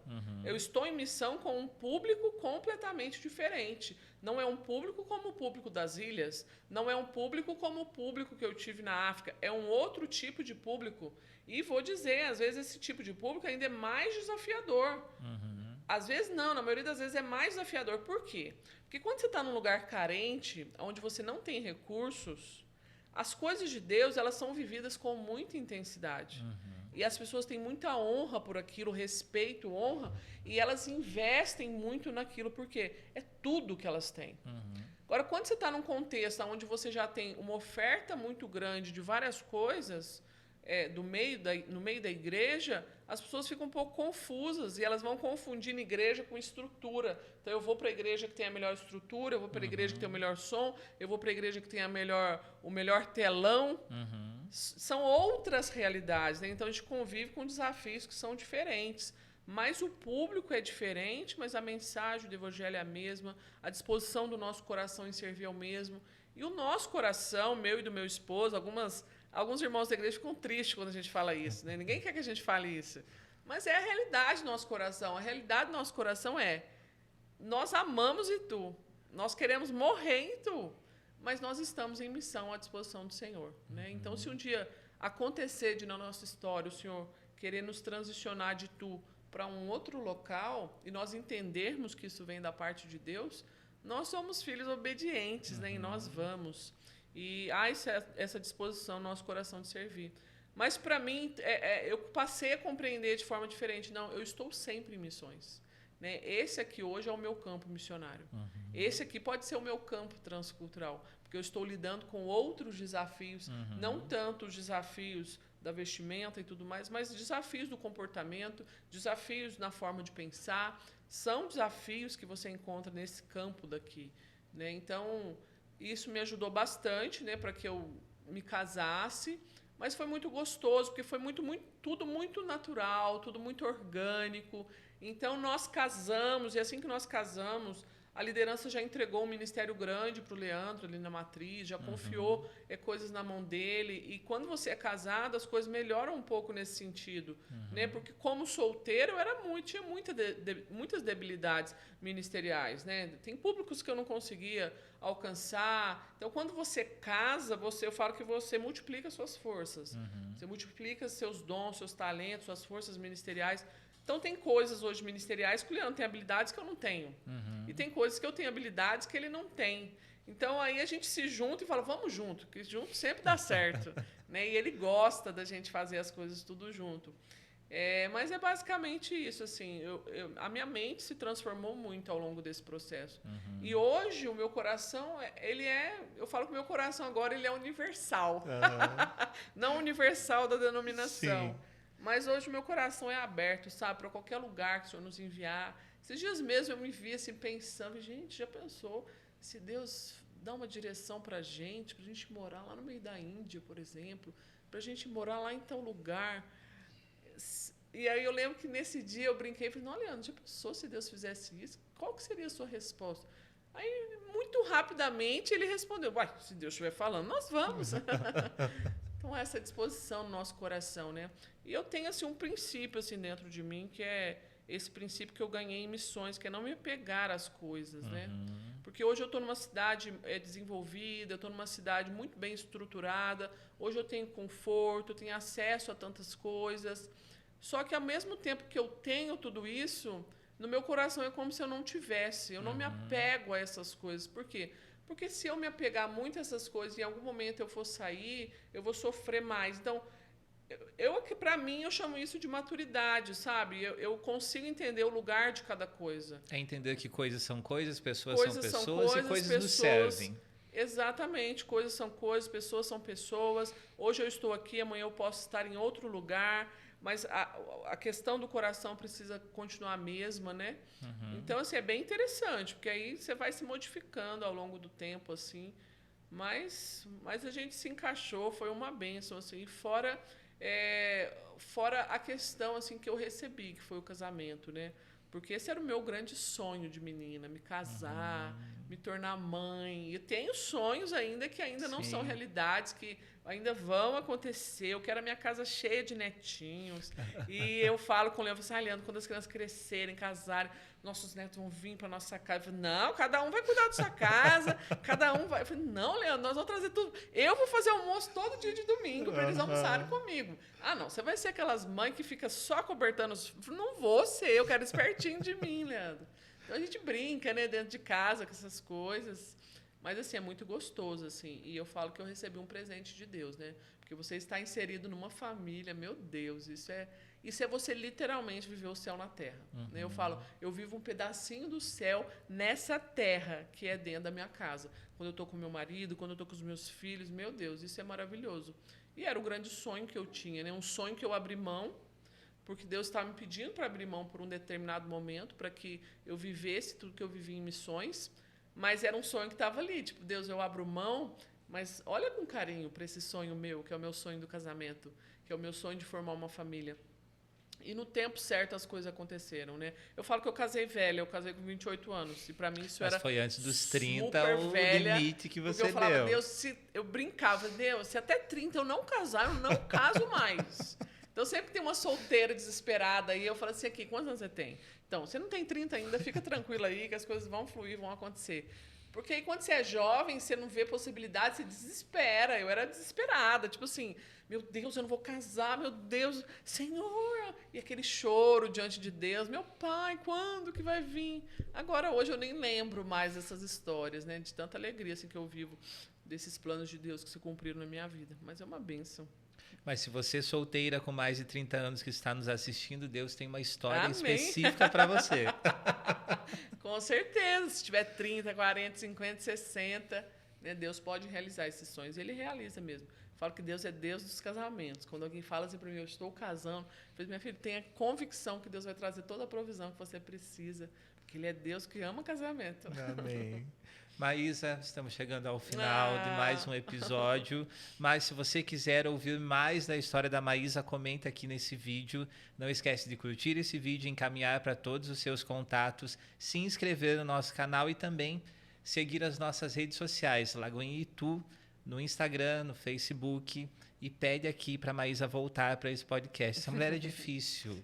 Eu estou em missão com um público completamente diferente. Não é um público como o público das ilhas, não é um público como o público que eu tive na África, é um outro tipo de público. E vou dizer, às vezes esse tipo de público ainda é mais desafiador. Às vezes não, na maioria das vezes é mais desafiador. Por quê? Porque quando você está num lugar carente, onde você não tem recursos, as coisas de Deus elas são vividas com muita intensidade. E as pessoas têm muita honra por aquilo, respeito, honra, e elas investem muito naquilo, porque é tudo que elas têm. Agora, quando você está num contexto onde você já tem uma oferta muito grande de várias coisas, no meio da igreja, as pessoas ficam um pouco confusas e elas vão confundindo igreja com estrutura. Então, eu vou para a igreja que tem a melhor estrutura, eu vou para a igreja que tem o melhor som, eu vou para a igreja que tem o melhor telão. São outras realidades, né? Então, a gente convive com desafios que são diferentes. Mas o público é diferente, mas a mensagem do evangelho é a mesma, a disposição do nosso coração em servir é o mesmo. E o nosso coração, meu e do meu esposo, alguns irmãos da igreja ficam tristes quando a gente fala isso, né? Ninguém quer que a gente fale isso. Mas é a realidade do nosso coração. A realidade do nosso coração é: nós amamos em tu, nós queremos morrer em tu, mas nós estamos em missão à disposição do Senhor, né? Então, se um dia acontecer de na nossa história o Senhor querer nos transicionar de tu para um outro local e nós entendermos que isso vem da parte de Deus, nós somos filhos obedientes, né? E nós vamos. E há essa disposição no nosso coração de servir. Mas, para mim, eu passei a compreender de forma diferente. Não, eu estou sempre em missões. Né? Esse aqui hoje é o meu campo missionário. Esse aqui pode ser o meu campo transcultural, porque eu estou lidando com outros desafios, não tanto os desafios da vestimenta e tudo mais, mas desafios do comportamento, desafios na forma de pensar. São desafios que você encontra nesse campo daqui. Né? Então, isso me ajudou bastante, né, para que eu me casasse, mas foi muito gostoso, porque foi tudo muito natural, tudo muito orgânico. Então, nós casamos, e assim que nós casamos, a liderança já entregou um ministério grande para o Leandro ali na matriz, já confiou coisas na mão dele. E quando você é casado, as coisas melhoram um pouco nesse sentido. Né? Porque como solteiro, eu tinha muitas debilidades ministeriais. Né? Tem públicos que eu não conseguia alcançar. Então, quando você casa, eu falo que você multiplica suas forças. Você multiplica seus dons, seus talentos, suas forças ministeriais. Então, tem coisas hoje ministeriais que o Leandro tem habilidades que eu não tenho. E tem coisas que eu tenho habilidades que ele não tem. Então, aí a gente se junta e fala, vamos junto, que junto sempre dá certo. Né? E ele gosta da gente fazer as coisas tudo junto. Mas é basicamente isso. Assim, a minha mente se transformou muito ao longo desse processo. E hoje, o meu coração, eu falo que o meu coração agora ele é universal. Não universal da denominação. Sim. Mas hoje o meu coração é aberto, sabe? Para qualquer lugar que o Senhor nos enviar. Esses dias mesmo eu me vi assim pensando, gente, já pensou se Deus dá uma direção para a gente morar lá no meio da Índia, por exemplo, para a gente morar lá em tal lugar. E aí eu lembro que nesse dia eu brinquei e falei, não, Leandro, já pensou se Deus fizesse isso? qual que seria a sua resposta? Aí, muito rapidamente, ele respondeu, uai, se Deus estiver falando, nós vamos. Então, essa disposição no nosso coração, né? E eu tenho, assim, um princípio, assim, dentro de mim, que é esse princípio que eu ganhei em missões, que é não me apegar às coisas, né? Porque hoje eu estou numa cidade desenvolvida, eu estou numa cidade muito bem estruturada, hoje eu tenho conforto, eu tenho acesso a tantas coisas, só que, ao mesmo tempo que eu tenho tudo isso, no meu coração é como se eu não tivesse, eu não me apego a essas coisas. Por quê? Porque se eu me apegar muito a essas coisas, em algum momento eu for sair, eu vou sofrer mais. Então, para mim, eu chamo isso de maturidade, sabe? Eu consigo entender o lugar de cada coisa. É entender que coisas são coisas, pessoas Coisas são são pessoas coisas, e coisas pessoas, nos servem. Exatamente, coisas são coisas, pessoas são pessoas. Hoje eu estou aqui, amanhã eu posso estar em outro lugar, mas a questão do coração precisa continuar a mesma, né? Então, assim, é bem interessante, porque aí você vai se modificando ao longo do tempo, assim. Mas a gente se encaixou, foi uma bênção, assim. Fora a questão, assim, que eu recebi, que foi o casamento, né? Porque esse era o meu grande sonho de menina, me casar, me tornar mãe. E eu tenho sonhos ainda que ainda não são realidades, que ainda vão acontecer. Eu quero a minha casa cheia de netinhos. E eu falo com o Leandro, assim, Leandro, quando as crianças crescerem, casarem, nossos netos vão vir para nossa casa. Eu falo, não, cada um vai cuidar da sua casa, cada um vai. Eu falei, não, Leandro, nós vamos trazer tudo. Eu vou fazer almoço todo dia de domingo para eles almoçarem comigo. Ah, não, você vai ser aquelas mães que ficam só cobertando os... Não vou ser, eu quero espertinho de mim, Leandro. Então a gente brinca, né, dentro de casa com essas coisas. Mas, assim, é muito gostoso, assim. E eu falo que eu recebi um presente de Deus, né? Porque você está inserido numa família, meu Deus, isso é você literalmente viver o céu na terra. Né? Eu falo, eu vivo um pedacinho do céu nessa terra que é dentro da minha casa. Quando eu estou com meu marido, quando eu estou com os meus filhos, meu Deus, isso é maravilhoso. E era o grande sonho que eu tinha, né? Um sonho que eu abri mão, porque Deus estava me pedindo para abrir mão por um determinado momento, para que eu vivesse tudo que eu vivi em missões, mas era um sonho que estava ali, tipo, Deus, eu abro mão, mas olha com carinho para esse sonho meu, que é o meu sonho do casamento, que é o meu sonho de formar uma família. E no tempo certo as coisas aconteceram, né? Eu falo que eu casei velha, eu casei com 28 anos, e para mim isso era foi antes dos 30 o velha, limite que você eu falava, deu. Deus, eu brincava, Deus, se até 30 eu não casar, eu não caso mais. Então, sempre tem uma solteira desesperada. E eu falo assim, aqui, quantos anos você tem? Então, você não tem 30 ainda, fica tranquila aí que as coisas vão fluir, vão acontecer. Porque aí, quando você é jovem, você não vê possibilidade, você desespera. Eu era desesperada, tipo assim, meu Deus, eu não vou casar, meu Deus, Senhor! E aquele choro diante de Deus, meu Pai, quando que vai vir? Agora, hoje, eu nem lembro mais dessas histórias, né? De tanta alegria assim, que eu vivo, desses planos de Deus que se cumpriram na minha vida. Mas é uma bênção. Mas se você solteira com mais de 30 anos que está nos assistindo, Deus tem uma história Amém. específica para você. Com certeza. Se tiver 30, 40, 50, 60, né, Deus pode realizar esses sonhos. Ele realiza mesmo. Eu falo que Deus é Deus dos casamentos. Quando alguém fala assim para mim, eu estou casando, eu falo, minha filha, tenha convicção que Deus vai trazer toda a provisão que você precisa, porque Ele é Deus que ama casamento. Amém. Maísa, estamos chegando ao final de mais um episódio, mas se você quiser ouvir mais da história da Maísa, comenta aqui nesse vídeo. Não esquece de curtir esse vídeo, encaminhar para todos os seus contatos, se inscrever no nosso canal e também seguir as nossas redes sociais, Lagoinha Itu, no Instagram, no Facebook, e pede aqui para a Maísa voltar para esse podcast. Essa mulher é difícil.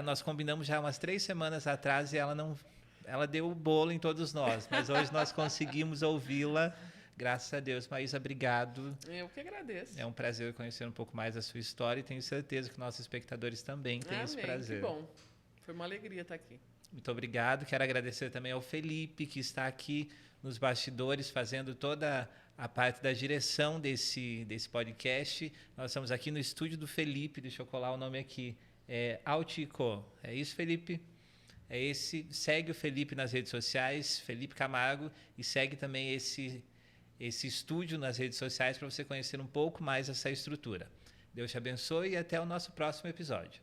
Nós combinamos já umas 3 semanas atrás e ela deu o bolo em todos nós, mas hoje nós conseguimos ouvi-la. Graças a Deus. Maísa, obrigado. Eu que agradeço. É um prazer conhecer um pouco mais da sua história e tenho certeza que nossos espectadores também têm esse prazer. Que bom. Foi uma alegria estar aqui. Muito obrigado. Quero agradecer também ao Felipe, que está aqui nos bastidores, fazendo toda a parte da direção desse podcast. Nós estamos aqui no estúdio do Felipe, deixa eu colar o nome aqui, Altico. É isso, Felipe? É esse. Segue o Felipe nas redes sociais, Felipe Camargo, e segue também esse estúdio nas redes sociais para você conhecer um pouco mais essa estrutura. Deus te abençoe e até o nosso próximo episódio.